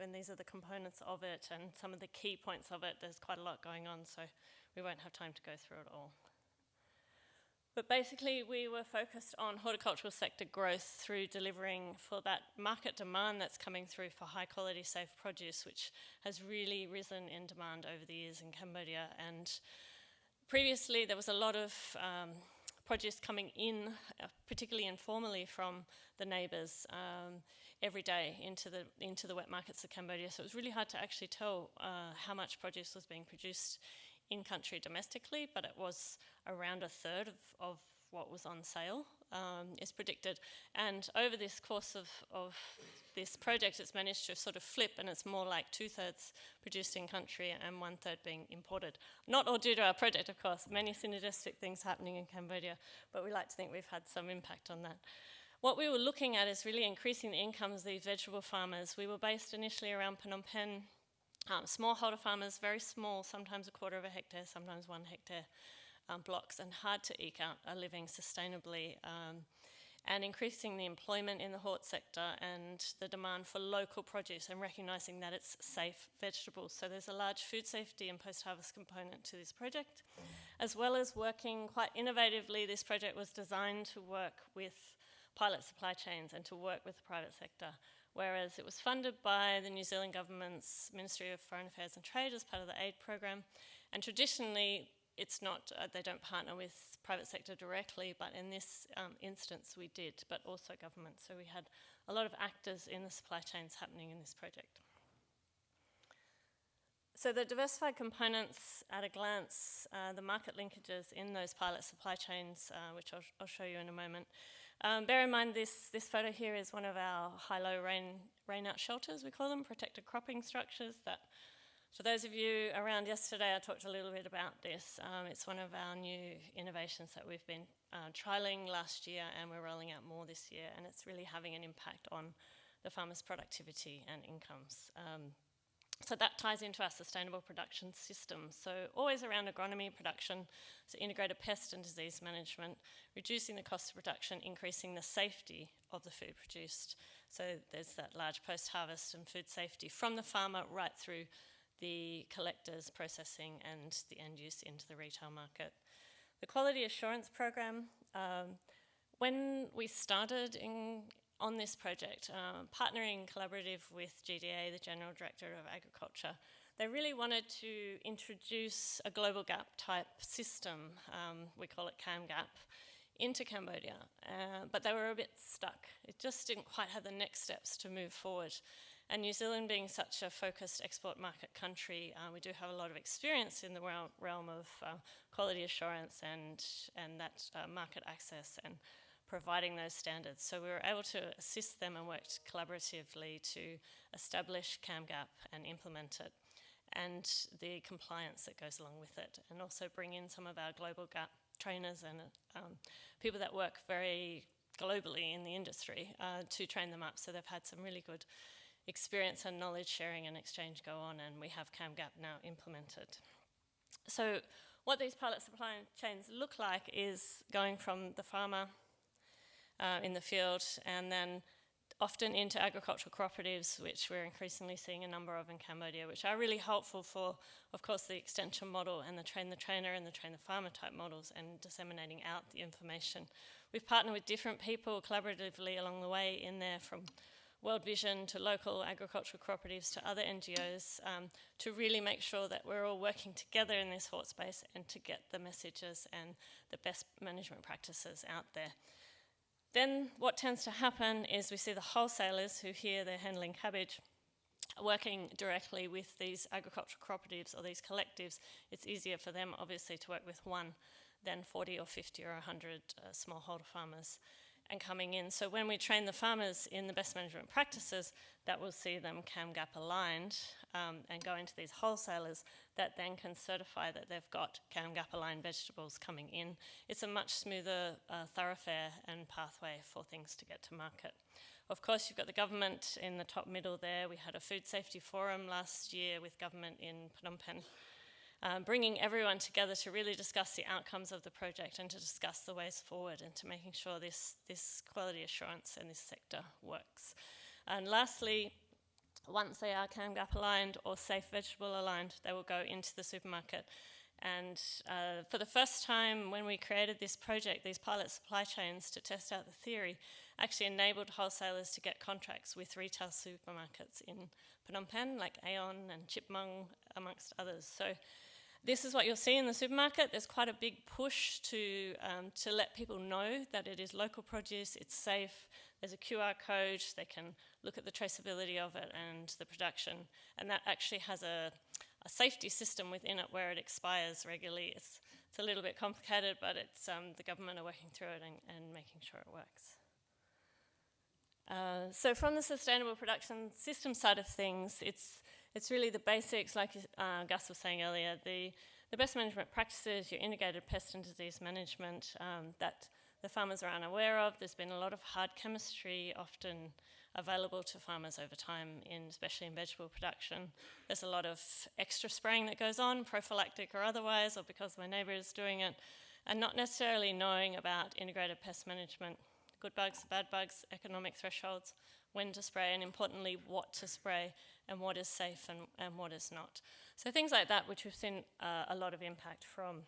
and these are the components of it and some of the key points of it. There's quite a lot going on, so we won't have time to go through it all. But basically, we were focused on horticultural sector growth through delivering for that market demand that's coming through for high quality, safe produce, which has really risen in demand over the years in Cambodia. And previously, there was a lot of produce coming in, particularly informally from the neighbours, every day into the wet markets of Cambodia. So it was really hard to actually tell how much produce was being produced in country domestically, but it was around a third of what was on sale, is predicted. And over this course of this project, it's managed to sort of flip, and it's more like 2/3 produced in country and 1/3 being imported. Not all due to our project, of course, many synergistic things happening in Cambodia, but we like to think we've had some impact on that. What we were looking at is really increasing the incomes of these vegetable farmers. We were based initially around Phnom Penh, smallholder farmers, very small, sometimes a quarter of a hectare, sometimes 1 hectare blocks, and hard to eke out a living sustainably, and increasing the employment in the hort sector and the demand for local produce and recognising that it's safe vegetables. So there's a large food safety and post-harvest component to this project. As well as working quite innovatively, this project was designed to work with pilot supply chains and to work with the private sector, whereas it was funded by the New Zealand government's Ministry of Foreign Affairs and Trade as part of the aid program. And traditionally, it's not, they don't partner with private sector directly, but in this instance we did, but also government. So we had a lot of actors in the supply chains happening in this project. So the diversified components at a glance, the market linkages in those pilot supply chains, which I'll show you in a moment. Bear in mind this photo here is one of our high-low rain-out shelters, we call them, protected cropping structures that, for those of you around yesterday, I talked a little bit about this. It's one of our new innovations that we've been trialling last year, and we're rolling out more this year, and it's really having an impact on the farmers' productivity and incomes. So that ties into our sustainable production system. So always around agronomy production, so integrated pest and disease management, reducing the cost of production, increasing the safety of the food produced. So there's that large post-harvest and food safety from the farmer right through the collectors, processing and the end use into the retail market. The quality assurance program, when we started on this project, partnering collaborative with GDA, the General Director of Agriculture, they really wanted to introduce a global gap type system, we call it CAMGAP, into Cambodia, but they were a bit stuck. It just didn't quite have the next steps to move forward. And New Zealand being such a focused export market country, we do have a lot of experience in the realm of quality assurance and that market access and providing those standards. So we were able to assist them and worked collaboratively to establish CAMGAP and implement it, and the compliance that goes along with it, and also bring in some of our global GAP trainers and people that work very globally in the industry to train them up. So they've had some really good experience and knowledge sharing and exchange go on, and we have CAMGAP now implemented. So what these pilot supply chains look like is going from the farmer in the field, and then often into agricultural cooperatives, which we're increasingly seeing a number of in Cambodia, which are really helpful for, of course, the extension model and the train-the-trainer and the train-the-farmer type models, and disseminating out the information. We've partnered with different people collaboratively along the way in there, from World Vision to local agricultural cooperatives to other NGOs, to really make sure that we're all working together in this hort space and to get the messages and the best management practices out there. Then what tends to happen is we see the wholesalers who here they're handling cabbage working directly with these agricultural cooperatives or these collectives. It's easier for them obviously to work with one than 40 or 50 or 100 smallholder farmers and coming in. So when we train the farmers in the best management practices, that will see them CAMGAP aligned and go into these wholesalers that then can certify that they've got CAMGAP aligned vegetables coming in. It's a much smoother thoroughfare and pathway for things to get to market. Of course, you've got the government in the top middle there. We had a food safety forum last year with government in Phnom Penh, bringing everyone together to really discuss the outcomes of the project and to discuss the ways forward and to making sure this quality assurance in this sector works. And lastly, once they are CAMGAP aligned or safe vegetable aligned, they will go into the supermarket. And for the first time when we created this project, these pilot supply chains to test out the theory actually enabled wholesalers to get contracts with retail supermarkets in Phnom Penh, like Aeon and Chipmung, amongst others. So this is what you'll see in the supermarket. There's quite a big push to let people know that it is local produce, it's safe. There's a QR code, they can look at the traceability of it and the production, and that actually has a safety system within it where it expires regularly. It's a little bit complicated, but it's the government are working through it and making sure it works. So from the sustainable production system side of things, it's really the basics, like Gus was saying earlier, the best management practices, your integrated pest and disease management that the farmers are unaware of. There's been a lot of hard chemistry often available to farmers over time, especially in vegetable production. There's a lot of extra spraying that goes on, prophylactic or otherwise, or because my neighbour is doing it, and not necessarily knowing about integrated pest management, good bugs, bad bugs, economic thresholds, when to spray, and importantly, what to spray and what is safe and what is not. So things like that, which we've seen a lot of impact from.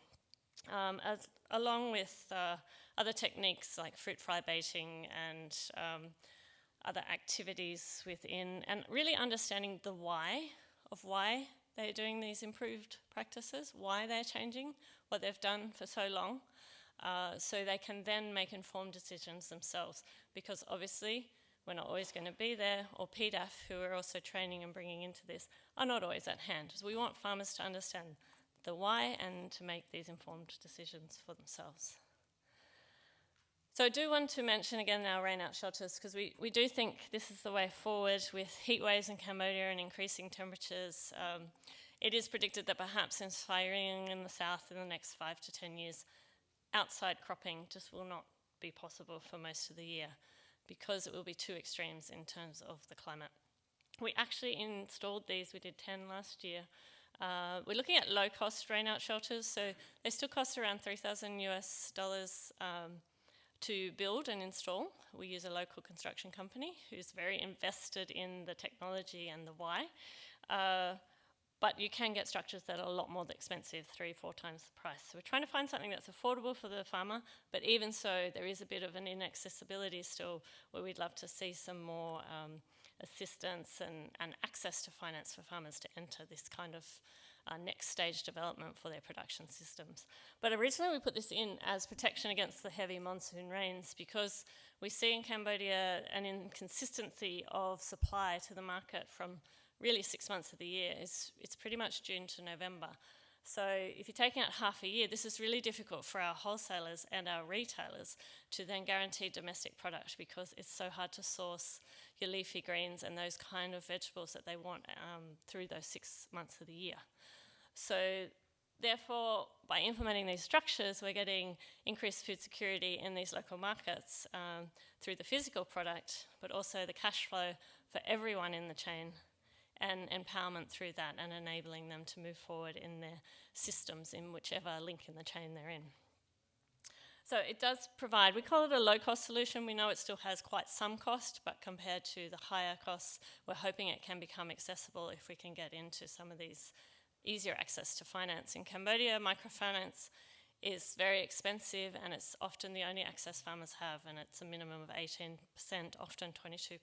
Along with other techniques like fruit fly baiting and other activities within, and really understanding the why they're doing these improved practices, why they're changing what they've done for so long, so they can then make informed decisions themselves. Because obviously, we're not always going to be there, or PDAF, who we're also training and bringing into this, are not always at hand. So we want farmers to understand the why and to make these informed decisions for themselves. So I do want to mention again our rain-out shelters, because we do think this is the way forward with heat waves in Cambodia and increasing temperatures. It is predicted that perhaps in firing in the south in the next 5 to 10 years, outside cropping just will not be possible for most of the year, because it will be too extremes in terms of the climate. We actually installed these, we did 10 last year. We're looking at low-cost rain-out shelters, so they still cost around $3,000 US to build and install. We use a local construction company who's very invested in the technology and the why. But you can get structures that are a lot more expensive, 3-4 times the price. So we're trying to find something that's affordable for the farmer, but even so, there is a bit of an inaccessibility still, where we'd love to see some more assistance and access to finance for farmers to enter this kind of next stage development for their production systems. But originally we put this in as protection against the heavy monsoon rains, because we see in Cambodia an inconsistency of supply to the market from really 6 months of the year. It's pretty much June to November. So if you're taking out half a year, this is really difficult for our wholesalers and our retailers to then guarantee domestic product, because it's so hard to source your leafy greens and those kind of vegetables that they want through those 6 months of the year. So therefore, by implementing these structures, we're getting increased food security in these local markets through the physical product, but also the cash flow for everyone in the chain, and empowerment through that, and enabling them to move forward in their systems in whichever link in the chain they're in. So it does provide, we call it a low-cost solution. We know it still has quite some cost, but compared to the higher costs, we're hoping it can become accessible if we can get into some of these easier access to finance. In Cambodia, microfinance is very expensive, and it's often the only access farmers have, and it's a minimum of 18%, often 22%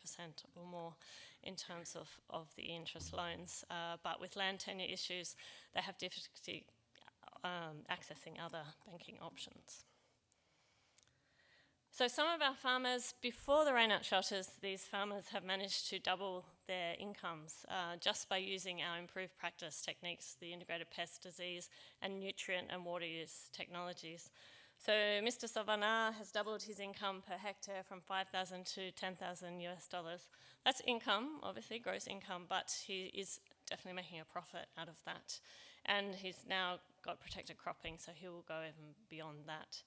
or more in terms of the interest loans. But with land tenure issues, they have difficulty accessing other banking options. So some of our farmers, before the rain-out shelters, these farmers have managed to double their incomes just by using our improved practice techniques, the integrated pest, disease, and nutrient and water use technologies. So Mr. Savana has doubled his income per hectare from $5,000 to $10,000 US. That's income, obviously, gross income, but he is definitely making a profit out of that. And he's now got protected cropping, so he will go even beyond that.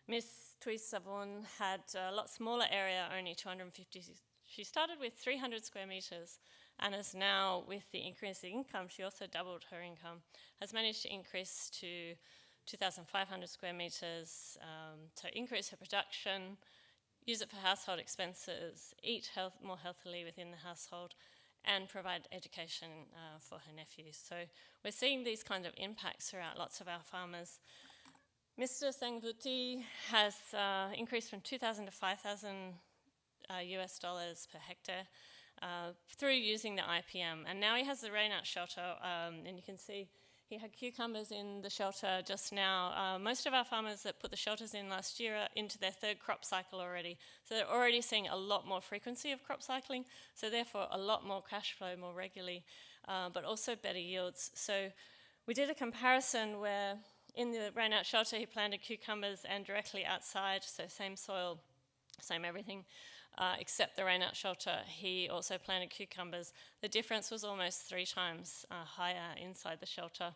Miss Tui Savon had a lot smaller area, only 250. She started with 300 square metres, and is now, with the increase in income, she also doubled her income, has managed to increase to 2,500 square metres, to increase her production, use it for household expenses, eat more healthily within the household, and provide education for her nephews. So we're seeing these kind of impacts throughout lots of our farmers. Mr. Sangvuti has increased from 2,000 to 5,000 US dollars per hectare through using the IPM. And now he has the rain-out shelter, and you can see he had cucumbers in the shelter just now. Most of our farmers that put the shelters in last year are into their third crop cycle already. So they're already seeing a lot more frequency of crop cycling, so therefore a lot more cash flow more regularly, but also better yields. So we did a comparison where in the rain-out shelter he planted cucumbers, and directly outside, so same soil, same everything, except the rain-out shelter, he also planted cucumbers. The difference was almost 3 times higher inside the shelter.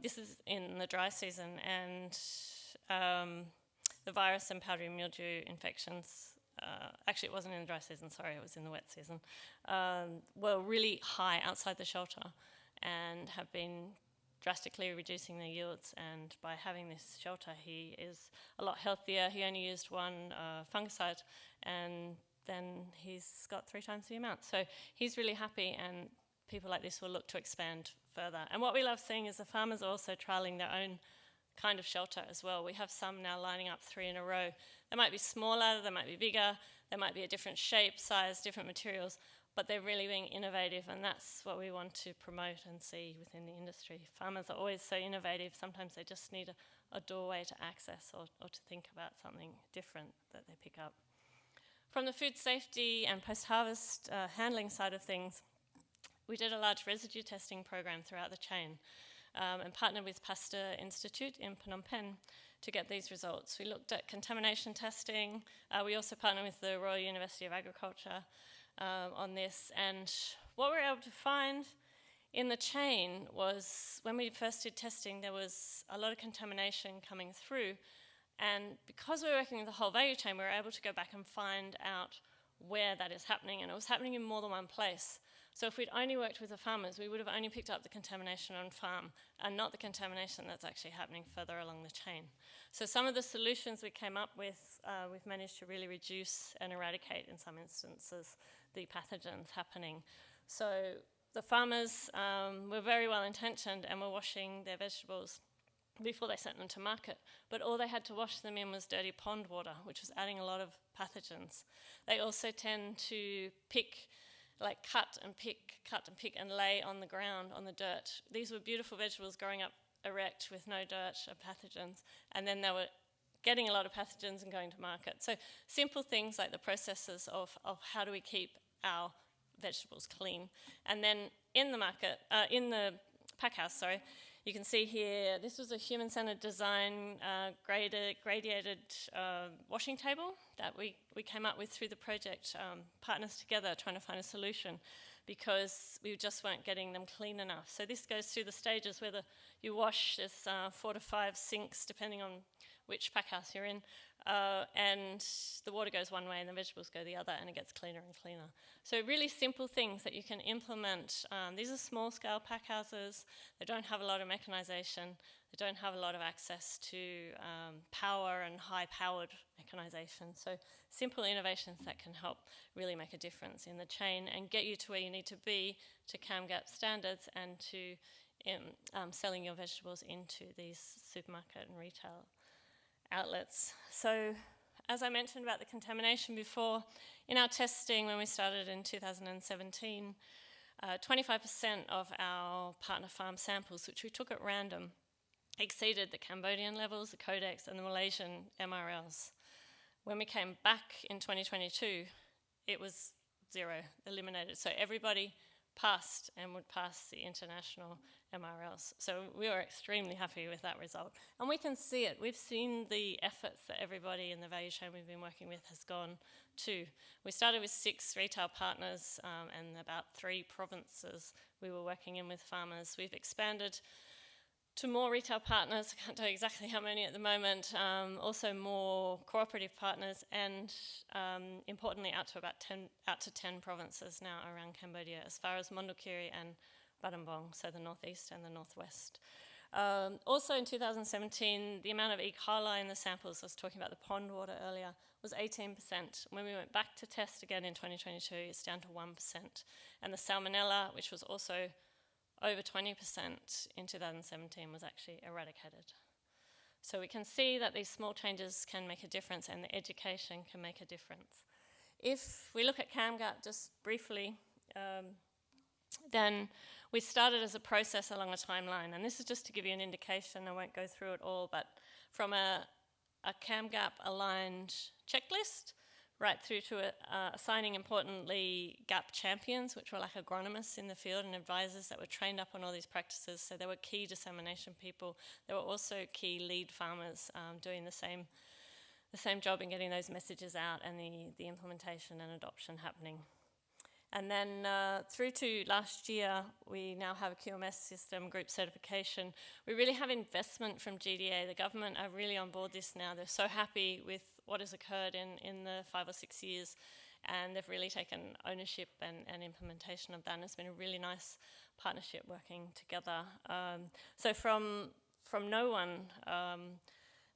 This is in the dry season, and the virus and powdery mildew infections, actually it wasn't in the dry season, sorry, it was in the wet season, were really high outside the shelter and have been drastically reducing the yields. And by having this shelter, he is a lot healthier. He only used 1 fungicide, and then he's got 3 times the amount. So he's really happy, and people like this will look to expand further. And what we love seeing is the farmers are also trialling their own kind of shelter as well. We have some now lining up 3 in a row. They might be smaller, they might be bigger, they might be a different shape, size, different materials, but they're really being innovative, and that's what we want to promote and see within the industry. Farmers are always so innovative, sometimes they just need a doorway to access or to think about something different that they pick up. From the food safety and post-harvest handling side of things, we did a large residue testing program throughout the chain and partnered with Pasteur Institute in Phnom Penh to get these results. We looked at contamination testing. We also partnered with the Royal University of Agriculture on this. And what we were able to find in the chain was, when we first did testing, there was a lot of contamination coming through. And because we were working with the whole value chain, we were able to go back and find out where that is happening. And it was happening in more than one place. So if we'd only worked with the farmers, we would have only picked up the contamination on farm and not the contamination that's actually happening further along the chain. So some of the solutions we came up with, we've managed to really reduce and eradicate, in some instances, the pathogens happening. So the farmers were very well intentioned and were washing their vegetables before they sent them to market, but all they had to wash them in was dirty pond water, which was adding a lot of pathogens. They also tend to cut and pick and lay on the ground, on the dirt. These were beautiful vegetables growing up erect with no dirt or pathogens, and then they were getting a lot of pathogens and going to market. So simple things like the processes of how do we keep our vegetables clean. And then in the market, in the pack house, you can see here, this was a human-centered design gradiated washing table that we came up with through the project, partners together trying to find a solution, because we just weren't getting them clean enough. So this goes through the stages where you wash. There's 4 to 5 sinks depending on which pack house you're in, and the water goes one way and the vegetables go the other, and it gets cleaner and cleaner. So really simple things that you can implement. These are small-scale pack houses. They don't have a lot of mechanisation. They don't have a lot of access to power and high-powered mechanisation. So simple innovations that can help really make a difference in the chain and get you to where you need to be to CAMGAP standards and to selling your vegetables into these supermarket and retail outlets. So as I mentioned about the contamination before, in our testing when we started in 2017, 25% of our partner farm samples, which we took at random, exceeded the Cambodian levels, the Codex, and the Malaysian MRLs. When we came back in 2022, it was 0, eliminated. So everybody passed and would pass the international MRLs. So we were extremely happy with that result. And we can see it. We've seen the efforts that everybody in the value chain we've been working with has gone to. We started with 6 retail partners and about 3 provinces we were working in with farmers. We've expanded to more retail partners. I can't tell you exactly how many at the moment. Also more cooperative partners, and importantly out to 10 provinces now around Cambodia, as far as Mondulkiri and Battambang, so the northeast and the northwest. Also in 2017, the amount of E. coli in the samples, I was talking about the pond water earlier, was 18%. When we went back to test again in 2022, it's down to 1%. And the salmonella, which was also over 20% in 2017, was actually eradicated. So we can see that these small changes can make a difference, and the education can make a difference. If we look at CAMGAP just briefly, then we started as a process along a timeline, and this is just to give you an indication. I won't go through it all, but from a CAMGAP aligned checklist right through to assigning, importantly, GAP champions, which were like agronomists in the field and advisors that were trained up on all these practices. So they were key dissemination people. There were also key lead farmers doing the same job in getting those messages out and the implementation and adoption happening. And then through to last year, we now have a QMS system, group certification. We really have investment from GDA. The government are really on board this now. They're so happy with what has occurred in the 5 or 6 years, and they've really taken ownership and implementation of that. And it's been a really nice partnership working together. So from no one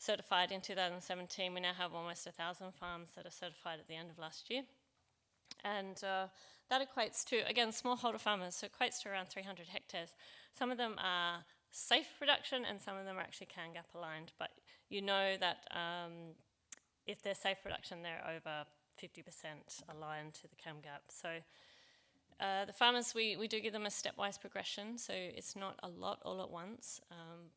certified in 2017, we now have almost 1,000 farms that are certified at the end of last year. And that equates to, again, smallholder farmers, so it equates to around 300 hectares. Some of them are safe production and some of them are actually CAMGAP aligned, but you know that if they're safe production, they're over 50% aligned to the CAMGAP. So The farmers, we do give them a stepwise progression, so it's not a lot all at once,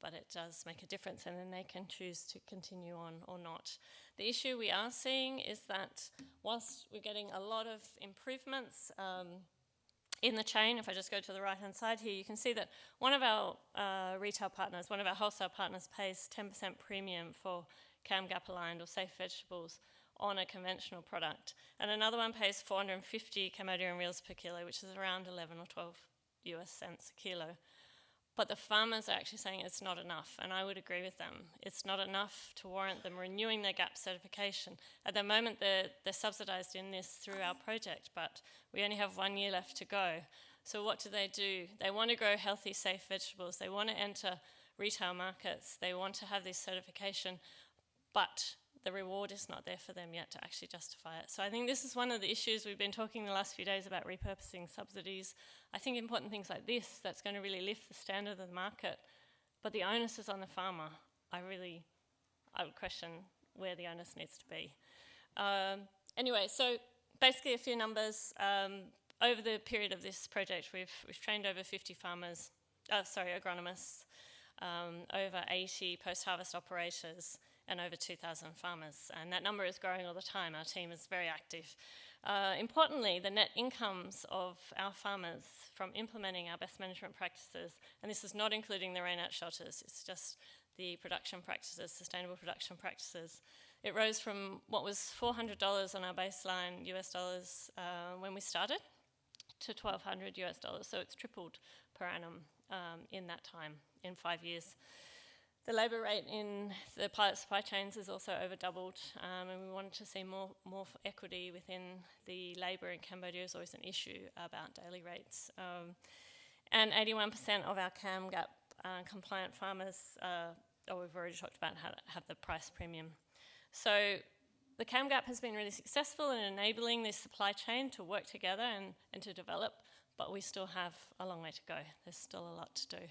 but it does make a difference, and then they can choose to continue on or not. The issue we are seeing is that whilst we're getting a lot of improvements in the chain, if I just go to the right-hand side here, you can see that one of our retail partners, one of our wholesale partners, pays 10% premium for cam-gap aligned or safe vegetables on a conventional product, and another one pays 450 Cambodian reals per kilo, which is around 11 or 12 US cents a kilo. But the farmers are actually saying it's not enough, and I would agree with them. It's not enough to warrant them renewing their GAP certification. At the moment, they're subsidised in this through our project, but we only have 1 year left to go. So what do? They want to grow healthy, safe vegetables. They want to enter retail markets. They want to have this certification, but the reward is not there for them yet to actually justify it. So I think this is one of the issues we've been talking the last few days about repurposing subsidies. I think important things like this, that's going to really lift the standard of the market, but the onus is on the farmer. I would question where the onus needs to be. Anyway, so basically a few numbers. Over the period of this project, we've trained over 50 agronomists, over 80 post-harvest operators, and over 2,000 farmers. And that number is growing all the time. Our team is very active. Importantly, the net incomes of our farmers from implementing our best management practices, and this is not including the rain-out shelters, it's just the production practices, sustainable production practices. It rose from what was $400 on our baseline US dollars when we started to $1,200 US dollars. So it's tripled per annum in that time, in 5 years. The labour rate in the pilot supply chains is also over doubled, and we wanted to see more equity within the labour in Cambodia is always an issue about daily rates. And 81% of our CAM-GAP compliant farmers, we've already talked about how to have the price premium. So the CAM-GAP has been really successful in enabling this supply chain to work together and to develop, but we still have a long way to go. There's still a lot to do.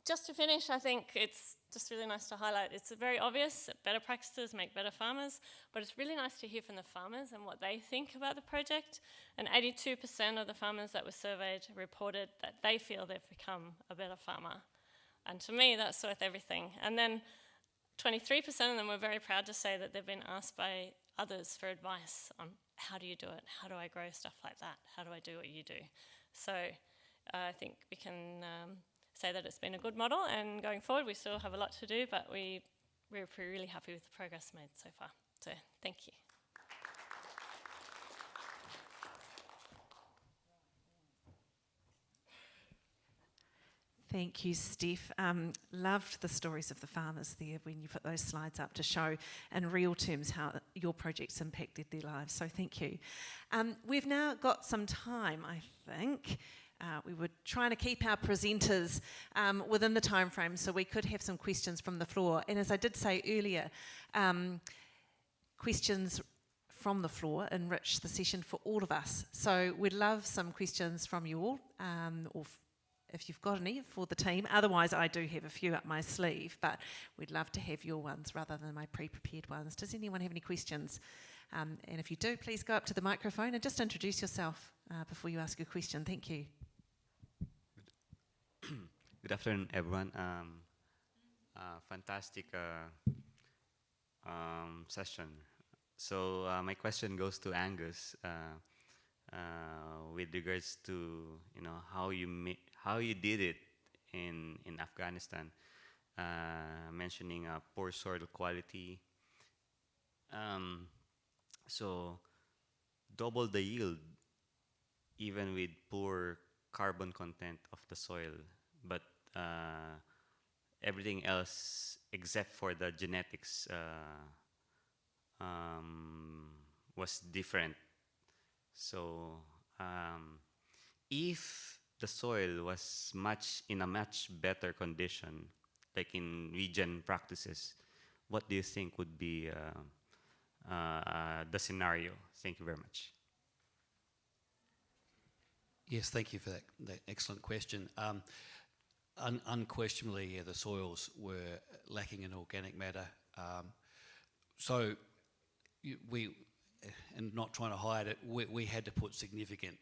Just to finish, I think it's just really nice to highlight, it's very obvious that better practices make better farmers, but it's really nice to hear from the farmers and what they think about the project. And 82% of the farmers that were surveyed reported that they feel they've become a better farmer. And to me, that's worth everything. And then 23% of them were very proud to say that they've been asked by others for advice on how do you do it? How do I grow stuff like that? How do I do what you do? So I think we can say that it's been a good model, and going forward we still have a lot to do, but we're really happy with the progress made so far. So thank you. Thank you, Steph. Loved the stories of the farmers there when you put those slides up to show in real terms how your project's impacted their lives, so thank you. We've now got some time, I think. We were trying to keep our presenters within the time frame so we could have some questions from the floor. And as I did say earlier, questions from the floor enrich the session for all of us. So we'd love some questions from you all, or if you've got any for the team. Otherwise, I do have a few up my sleeve, but we'd love to have your ones rather than my pre-prepared ones. Does anyone have any questions? And if you do, please go up to the microphone and just introduce yourself before you ask your question. Thank you. Good afternoon, everyone. Fantastic session. So my question goes to Angus with regards to how you did it in Afghanistan, mentioning poor soil quality. So double the yield, even with poor carbon content of the soil, but everything else except for the genetics was different. So if the soil was in a much better condition, like in regen practices, what do you think would be the scenario? Thank you very much. Yes, thank you for that excellent question. Unquestionably, the soils were lacking in organic matter. And not trying to hide it, we had to put significant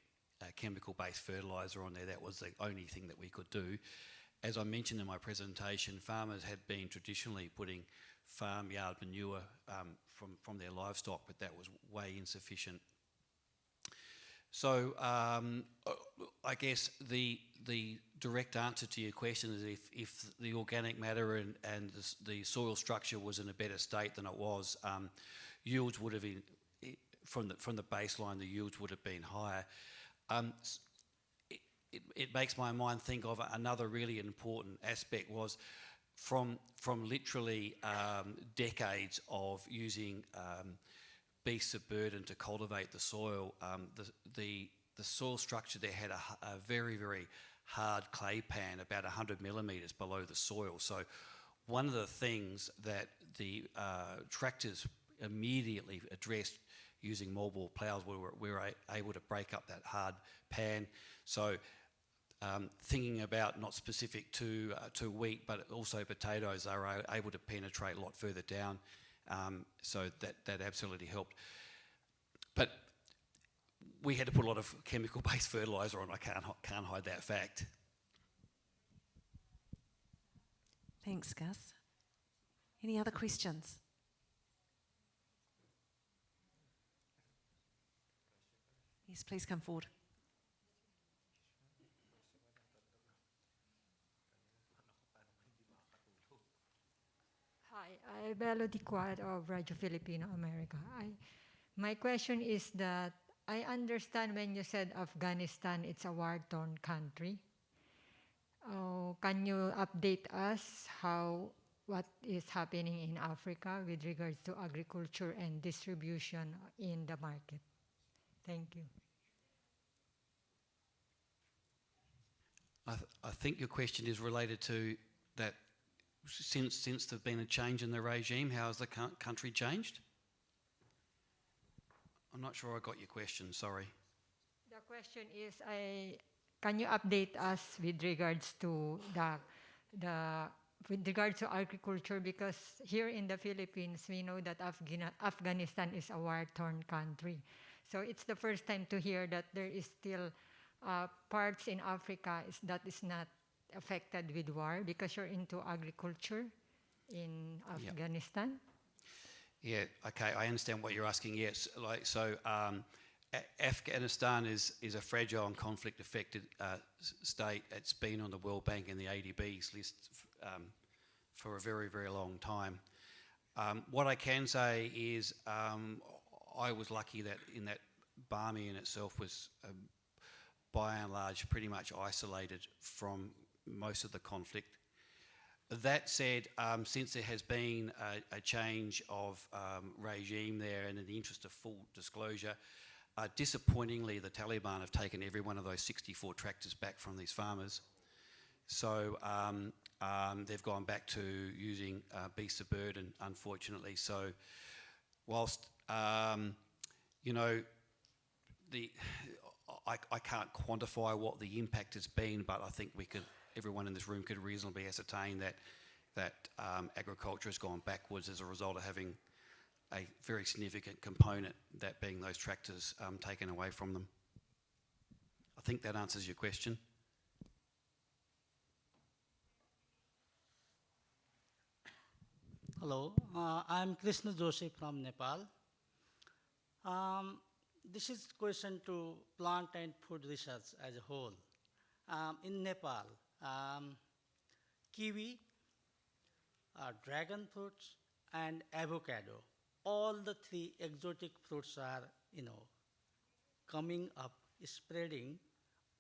chemical-based fertiliser on there. That was the only thing that we could do. As I mentioned in my presentation, farmers had been traditionally putting farmyard manure from their livestock, but that was way insufficient. So I guess the direct answer to your question is if the organic matter and the soil structure was in a better state than it was, yields would have been, from the baseline, the yields would have been higher. It makes my mind think of another really important aspect was from literally decades of using beasts of burden to cultivate the soil, the soil structure there had a very, very hard clay pan about 100 millimetres below the soil. So one of the things that the tractors immediately addressed using mobile ploughs, we were able to break up that hard pan. So thinking about not specific to wheat, but also potatoes, they were able to penetrate a lot further down. So that absolutely helped. But we had to put a lot of chemical-based fertiliser on. I can't hide that fact. Thanks, Gus. Any other questions? Yes, please come forward. Hi, I'm Elodie Quad of Radio Filipino America. My question is that I understand when you said Afghanistan, it's a war-torn country. Can you update us what is happening in Africa with regards to agriculture and distribution in the market? Thank you. I think your question is related to that since there's been a change in the regime, how has the country changed? I'm not sure I got your question, sorry. The question is, can you update us with regards to with regards to agriculture? Because here in the Philippines, we know that Afghanistan is a war-torn country. So it's the first time to hear that there is still parts in Africa that is not affected with war, because you're into agriculture in Afghanistan. Yeah, okay, I understand what you're asking. Yes, Afghanistan is a fragile and conflict-affected state. It's been on the World Bank and the ADB's list for a very, very long time. What I can say is I was lucky that Bamiyan itself was by and large pretty much isolated from most of the conflict. That said, since there has been a change of regime there, and in the interest of full disclosure, disappointingly the Taliban have taken every one of those 64 tractors back from these farmers. So they've gone back to using beasts of burden, unfortunately. So whilst, you know, I can't quantify what the impact has been, but I think everyone in this room could reasonably ascertain that agriculture has gone backwards as a result of having a very significant component, that being those tractors taken away from them. I think that answers your question. Hello, I'm Krishna Joshi from Nepal. This is question to plant and food research as a whole. In Nepal, kiwi, dragon fruits, and avocado, all the three exotic fruits are, coming up, spreading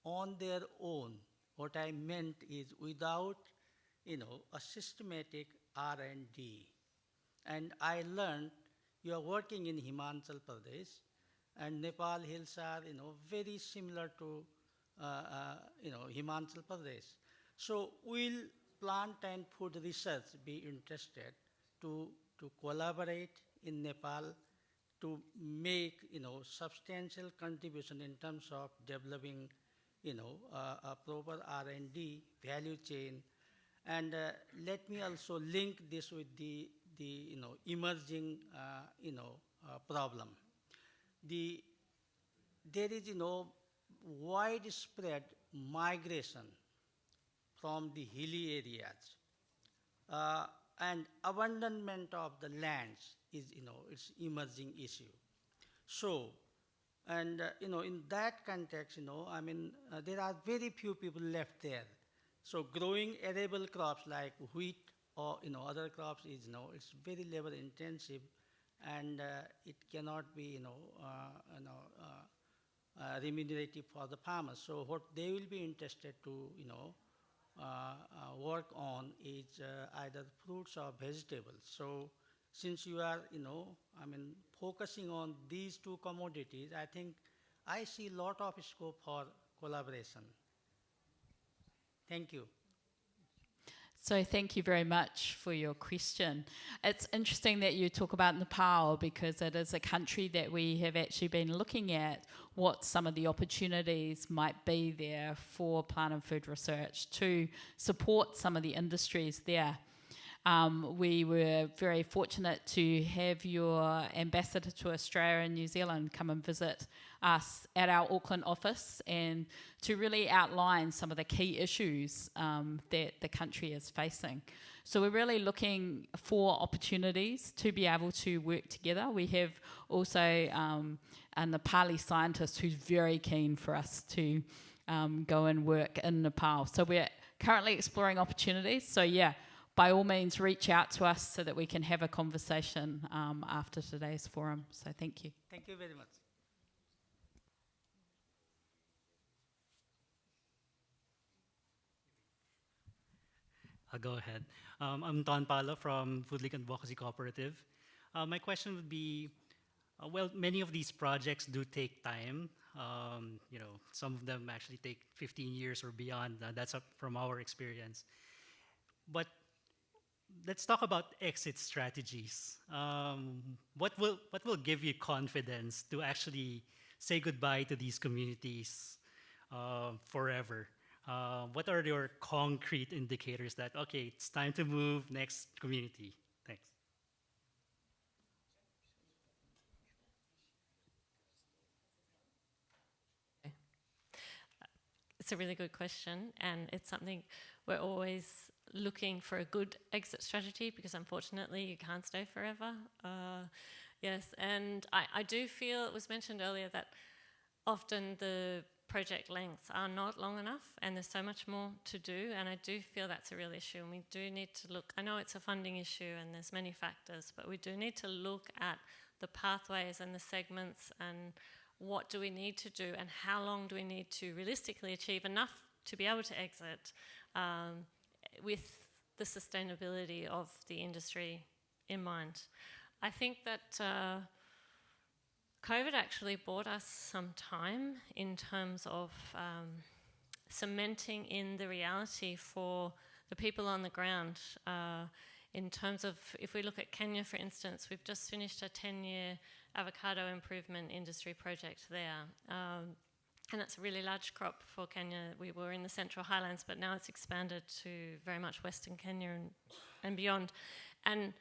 on their own. What I meant is without, a systematic R&D. And I learned you are working in Himachal Pradesh, and Nepal hills are, very similar to, Himachal Pradesh. So will plant and food research be interested to collaborate in Nepal to make, substantial contribution in terms of developing, a proper R&D value chain? And let me also link this with the emerging, problem. There is, widespread migration from the hilly areas and abandonment of the lands is, it's emerging issue. So, and in that context, there are very few people left there. So growing arable crops like wheat or other crops is it's very labor intensive, and it cannot be remunerative for the farmers. So what they will be interested to work on is either fruits or vegetables. So since you are focusing on these two commodities, I think I see a lot of scope for collaboration. Thank you. So thank you very much for your question. It's interesting that you talk about Nepal, because it is a country that we have actually been looking at what some of the opportunities might be there for plant and food research to support some of the industries there. We were very fortunate to have your ambassador to Australia and New Zealand come and visit us at our Auckland office and to really outline some of the key issues that the country is facing. So we're really looking for opportunities to be able to work together. We have also a Nepali scientist who's very keen for us to go and work in Nepal. So we're currently exploring opportunities. So yeah, by all means, reach out to us so that we can have a conversation after today's forum. So thank you. Thank you very much. I'll go ahead. I'm Don Pala from Food League Advocacy Cooperative. My question would be, well, many of these projects do take time. Some of them actually take 15 years or beyond. That's from our experience. But let's talk about exit strategies. What will give you confidence to actually say goodbye to these communities forever? What are your concrete indicators that, okay, it's time to move, next community? Thanks. It's a really good question, and it's something we're always looking for a good exit strategy, because unfortunately you can't stay forever. Yes, and I do feel, it was mentioned earlier, that often the project lengths are not long enough and there's so much more to do, and I do feel that's a real issue, and we do need to look, I know it's a funding issue and there's many factors, but we do need to look at the pathways and the segments and what do we need to do and how long do we need to realistically achieve enough to be able to exit with the sustainability of the industry in mind. I think that COVID actually bought us some time in terms of cementing in the reality for the people on the ground. In terms of, if we look at Kenya, for instance, we've just finished a 10-year avocado improvement industry project there. And that's a really large crop for Kenya. We were in the Central Highlands, but now it's expanded to very much Western Kenya and beyond. And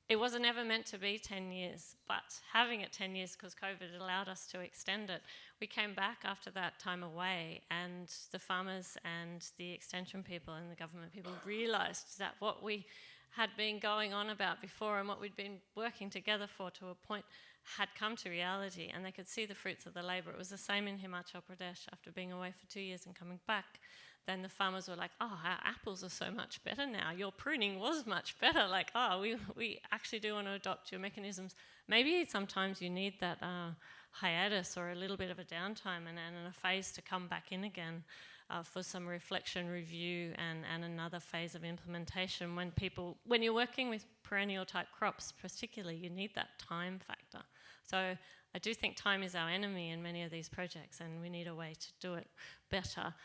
it wasn't ever meant to be 10 years, but having it 10 years because COVID allowed us to extend it. We came back after that time away, and the farmers and the extension people and the government people realised that what we had been going on about before and what we'd been working together for to a point had come to reality, and they could see the fruits of the labour. It was the same in Himachal Pradesh. After being away for 2 years and coming back, then the farmers were like, oh, our apples are so much better now. Your pruning was much better. Like, oh, we actually do want to adopt your mechanisms. Maybe sometimes you need that hiatus or a little bit of a downtime and a phase to come back in again for some reflection, review, and another phase of implementation. When you're working with perennial type crops particularly, you need that time factor. So I do think time is our enemy in many of these projects, and we need a way to do it better.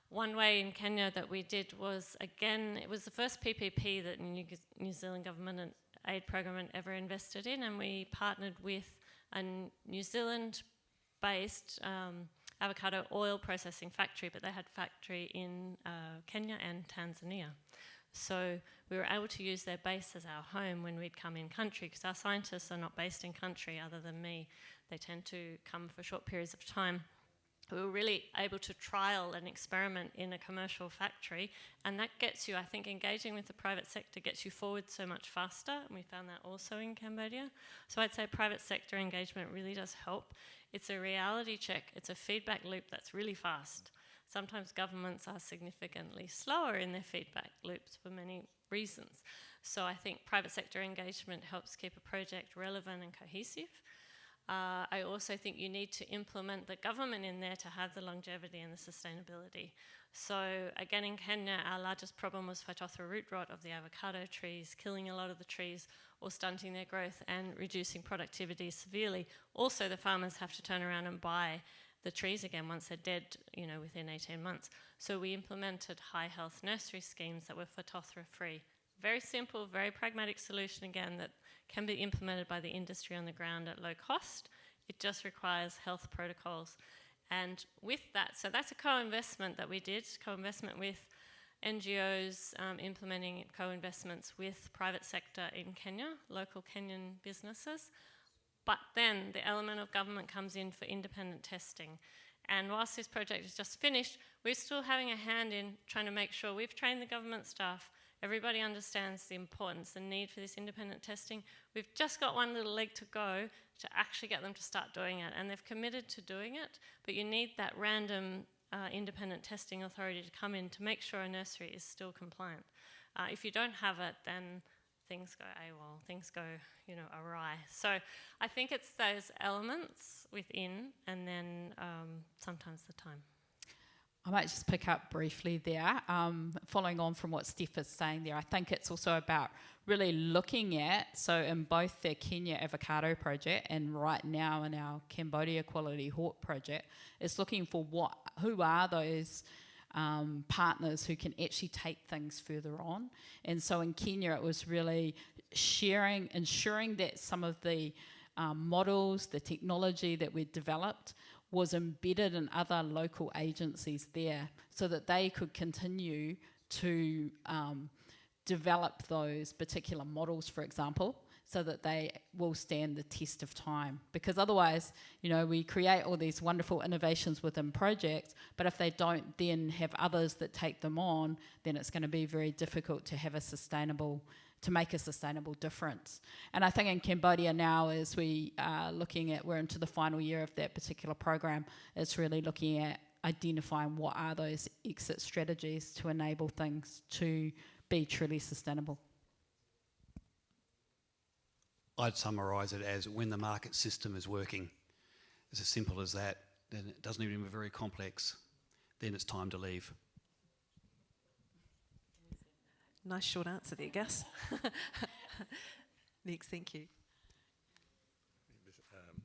One way in Kenya that we did was, again, it was the first PPP that New Zealand government and aid program ever invested in, and we partnered with a New Zealand-based avocado oil processing factory, but they had factory in Kenya and Tanzania. So we were able to use their base as our home when we'd come in country, because our scientists are not based in country other than me. They tend to come for short periods of time. we were really able to trial and experiment in a commercial factory, and that gets you, I think, engaging with the private sector gets you forward so much faster, and we found that also in Cambodia. So I'd say private sector engagement really does help. It's a reality check, it's a feedback loop that's really fast. Sometimes governments are significantly slower in their feedback loops for many reasons. So I think private sector engagement helps keep a project relevant and cohesive. I also think you need to implement the government in there to have the longevity and the sustainability. So again, in Kenya, our largest problem was Phytophthora root rot of the avocado trees, killing a lot of the trees or stunting their growth and reducing productivity severely. Also, the farmers have to turn around and buy the trees again once they're dead, you know, within 18 months. So we implemented high health nursery schemes that were Phytophthora free. Very simple, very pragmatic solution again that can be implemented by the industry on the ground at low cost. It just requires health protocols. And with that, so that's a co-investment that we did, co-investment with NGOs, implementing co-investments with private sector in Kenya, local Kenyan businesses. But then the element of government comes in for independent testing. And whilst this project is just finished, we're still having a hand in trying to make sure we've trained the government staff. Everybody understands the importance, the need for this independent testing. We've just got one little leg to go to actually get them to start doing it, and they've committed to doing it, but you need that random independent testing authority to come in to make sure a nursery is still compliant. If you don't have it, then things go AWOL, things go, you know, awry. So I think it's those elements within, and then sometimes the time. I might just pick up briefly there, following on from what Steph is saying there. I think it's also about really looking at, so in both the Kenya avocado project and right now in our Cambodia quality hort project, is looking for who are those partners who can actually take things further on. And so in Kenya, it was really ensuring that some of the models, the technology that we'd developed was embedded in other local agencies there so that they could continue to develop those particular models, for example, so that they will stand the test of time. Because otherwise, you know, we create all these wonderful innovations within projects, but if they don't then have others that take them on, then it's going to be very difficult to have to make a sustainable difference. And I think in Cambodia now, as we are we're into the final year of that particular program, it's really looking at identifying what are those exit strategies to enable things to be truly sustainable. I'd summarise it as when the market system is working. It's as simple as that. Then it doesn't even be very complex. Then it's time to leave. Nice short answer there, Gus. Next, thank you.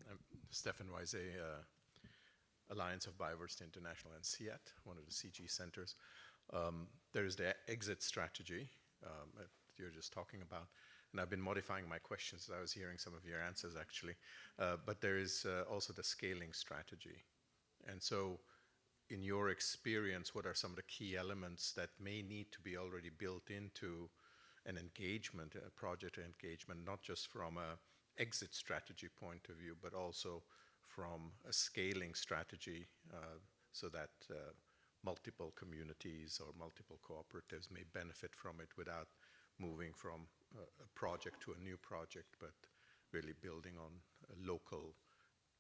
I'm Stefan Weise, Alliance of Biodiversity International and CIAT, one of the CG centers. There is the exit strategy that you're just talking about, and I've been modifying my questions as I was hearing some of your answers actually, but there is also the scaling strategy. And so in your experience, what are some of the key elements that may need to be already built into an engagement, a project engagement, not just from an exit strategy point of view, but also from a scaling strategy so that multiple communities or multiple cooperatives may benefit from it without moving from a project to a new project, but really building on local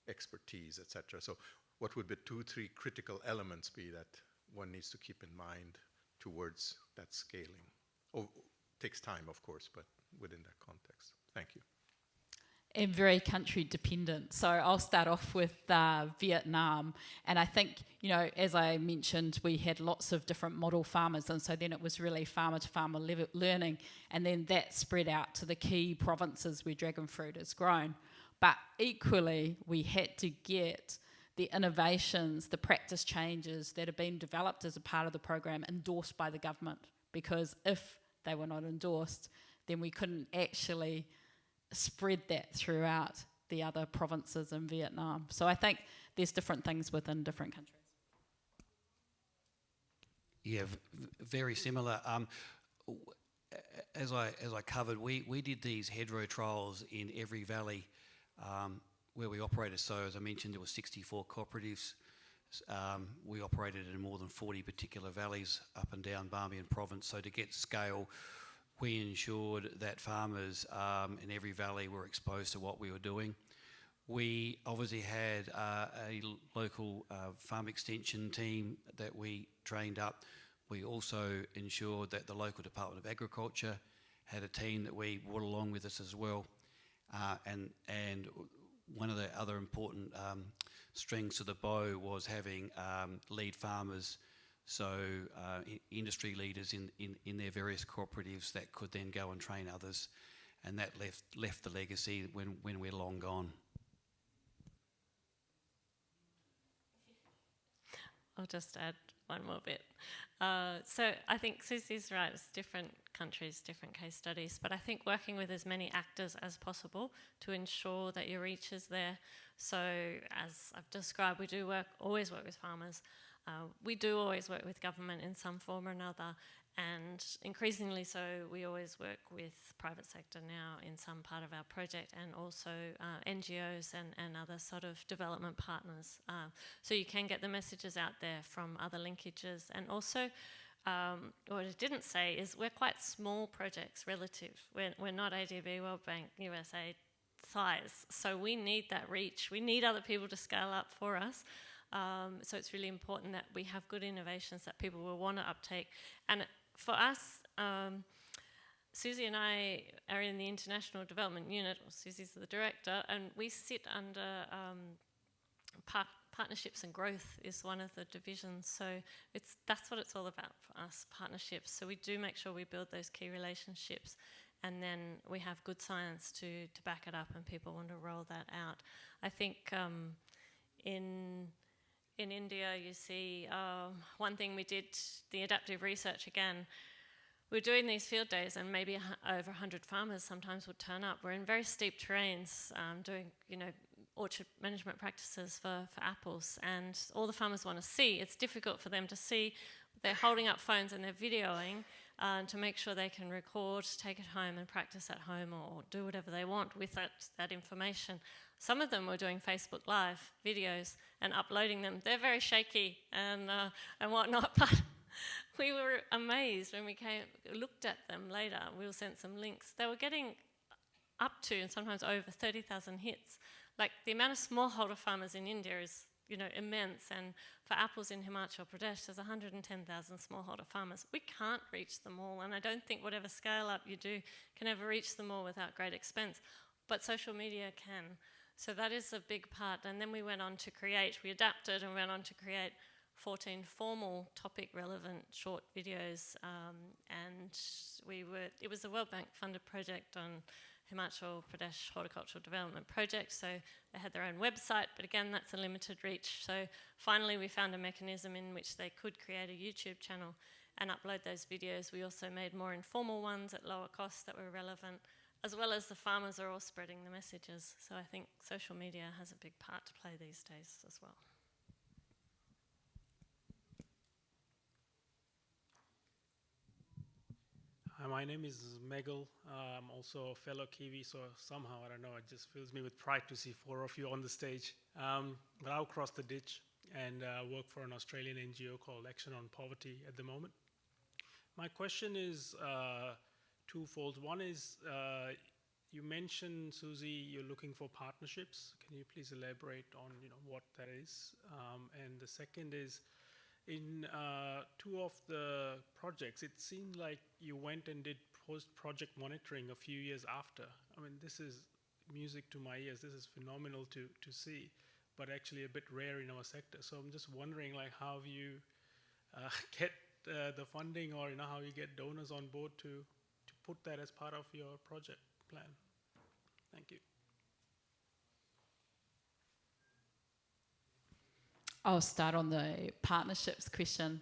expertise, etc. So what would the 2-3 critical elements be that one needs to keep in mind towards that scaling? Oh, takes time, of course, but within that context. Thank you. And very country dependent. So I'll start off with Viet Nam. And I think, you know, as I mentioned, we had lots of different model farmers. And so then it was really farmer to farmer learning. And then that spread out to the key provinces where dragon fruit is grown. But equally, we had to get the innovations, the practice changes that have been developed as a part of the program endorsed by the government. Because if they were not endorsed, then we couldn't actually spread that throughout the other provinces in Vietnam. So I think there's different things within different countries. Yeah, very similar. As I covered, we did these hedgerow trials in every valley where we operated. So as I mentioned, there were 64 cooperatives. We operated in more than 40 particular valleys up and down Bamiyan province. So to get scale, we ensured that farmers in every valley were exposed to what we were doing. We obviously had a local farm extension team that we trained up. We also ensured that the local Department of Agriculture had a team that we brought along with us as well. And one of the other important strings to the bow was having lead farmers, so industry leaders in their various cooperatives that could then go and train others, and that left the legacy when we're long gone. I'll just add one more bit. So I think Susie's right, it's different countries, different case studies, but I think working with as many actors as possible to ensure that your reach is there. So as I've described, we do always work with farmers. We do always work with government in some form or another, and increasingly so we always work with private sector now in some part of our project, and also NGOs and other sort of development partners. So you can get the messages out there from other linkages. And also, what I didn't say is we're quite small projects relative. We're not ADB, World Bank, USA size. So we need that reach. We need other people to scale up for us. So it's really important that we have good innovations that people will want to uptake. And for us, Susie and I are in the International Development Unit, or Susie's the director, and we sit under partnerships and growth is one of the divisions. So that's what it's all about for us, partnerships. So we do make sure we build those key relationships, and then we have good science to back it up, and people want to roll that out. I think in India, you see one thing we did, the adaptive research again, we're doing these field days, and maybe over 100 farmers sometimes would turn up. We're in very steep terrains doing, orchard management practices for apples, and all the farmers want to see. It's difficult for them to see. They're holding up phones and they're videoing to make sure they can record, take it home and practice at home, or do whatever they want with that information. Some of them were doing Facebook Live videos and uploading them. They're very shaky and whatnot, but we were amazed when we looked at them later. We were sent some links. They were getting up to, and sometimes over, 30,000 hits. Like, the amount of smallholder farmers in India is, immense. And for apples in Himachal Pradesh, there's 110,000 smallholder farmers. We can't reach them all, and I don't think whatever scale up you do can ever reach them all without great expense. But social media can. So that is a big part. And then we adapted and went on to create 14 formal topic-relevant short videos, and it was a World Bank funded project on Himachal Pradesh Horticultural Development Project, so they had their own website, but again, that's a limited reach. So finally we found a mechanism in which they could create a YouTube channel and upload those videos. We also made more informal ones at lower costs that were relevant, as well as the farmers are all spreading the messages. So I think social media has a big part to play these days as well. My name is Megal. I'm also a fellow Kiwi, so somehow, I don't know, it just fills me with pride to see 4 of you on the stage. But I'll cross the ditch and work for an Australian NGO called Action on Poverty at the moment. My question is twofold. One is, you mentioned, Susie, you're looking for partnerships. Can you please elaborate on what that is? And the second is, in 2 of the projects, it seemed like you went and did post-project monitoring a few years after. I mean, this is music to my ears. This is phenomenal to see, but actually a bit rare in our sector. So I'm just wondering, like, how you get the funding, or how you get donors on board to put that as part of your project plan. Thank you. I'll start on the partnerships question.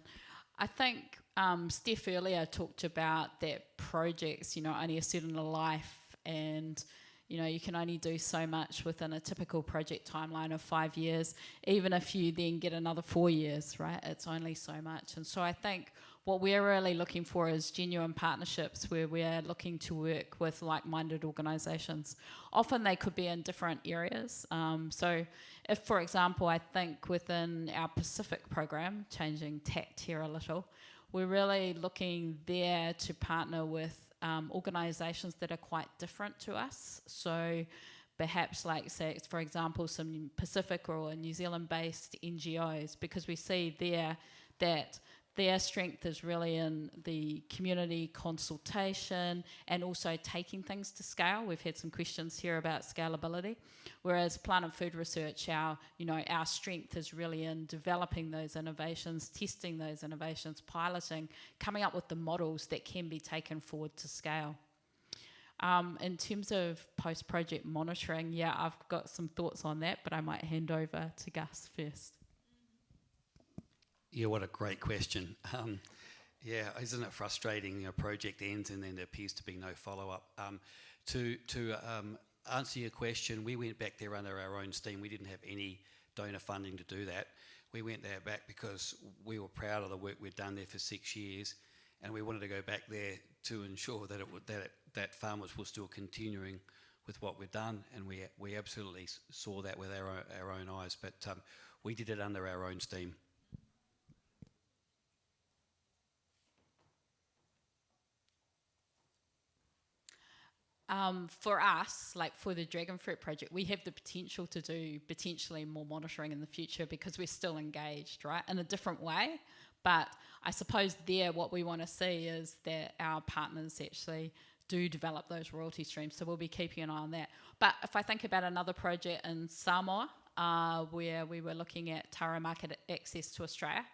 I think Steph earlier talked about that projects, only a certain life, and you can only do so much within a typical project timeline of 5 years. Even if you then get another 4 years, right? It's only so much. And so I think what we're really looking for is genuine partnerships where we're looking to work with like-minded organisations. Often they could be in different areas. So if, for example, I think within our Pacific program, changing tact here a little, we're really looking there to partner with organisations that are quite different to us. So perhaps like, say, for example, some Pacific or New Zealand-based NGOs, because we see there that their strength is really in the community consultation and also taking things to scale. We've had some questions here about scalability, whereas plant and food research, our strength is really in developing those innovations, testing those innovations, piloting, coming up with the models that can be taken forward to scale. In terms of post-project monitoring, yeah, I've got some thoughts on that, but I might hand over to Gus first. Yeah, what a great question. Yeah, isn't it frustrating? A project ends and then there appears to be no follow-up. To answer your question, we went back there under our own steam. We didn't have any donor funding to do that. We went there back because we were proud of the work we'd done there for 6 years, and we wanted to go back there to ensure that that farmers were still continuing with what we'd done, and we absolutely saw that with our own eyes. But we did it under our own steam. For us, like for the Dragon Fruit project, we have the potential to do potentially more monitoring in the future because we're still engaged, right, in a different way. But I suppose there what we want to see is that our partners actually do develop those royalty streams, so we'll be keeping an eye on that. But if I think about another project in Samoa, where we were looking at taro market access to Australia,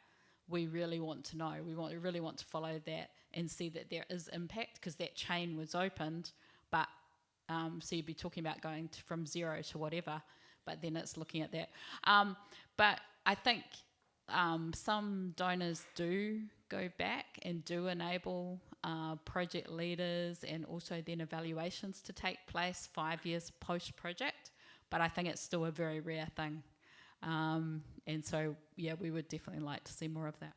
we really want to know, we really want to follow that and see that there is impact, because that chain was opened. But so you'd be talking about going from 0 to whatever, but then it's looking at that. But I think some donors do go back and do enable project leaders and also then evaluations to take place 5 years post-project, but I think it's still a very rare thing. And so, yeah, we would definitely like to see more of that.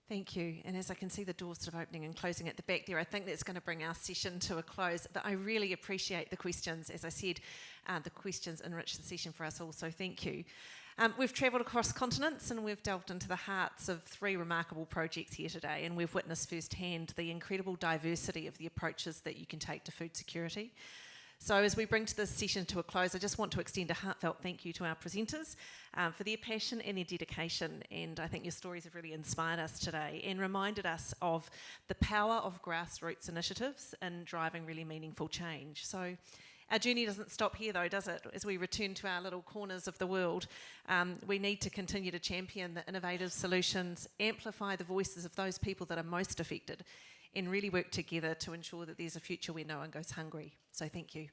Thank you. And as I can see the doors sort of opening and closing at the back there, I think that's going to bring our session to a close. But I really appreciate the questions. As I said, the questions enrich the session for us all, so thank you. We've travelled across continents and we've delved into the hearts of 3 remarkable projects here today, and we've witnessed firsthand the incredible diversity of the approaches that you can take to food security. So as we bring this session to a close, I just want to extend a heartfelt thank you to our presenters for their passion and their dedication. And I think your stories have really inspired us today and reminded us of the power of grassroots initiatives in driving really meaningful change. So our journey doesn't stop here though, does it? As we return to our little corners of the world, we need to continue to champion the innovative solutions, amplify the voices of those people that are most affected, and really work together to ensure that there's a future where no one goes hungry. So thank you.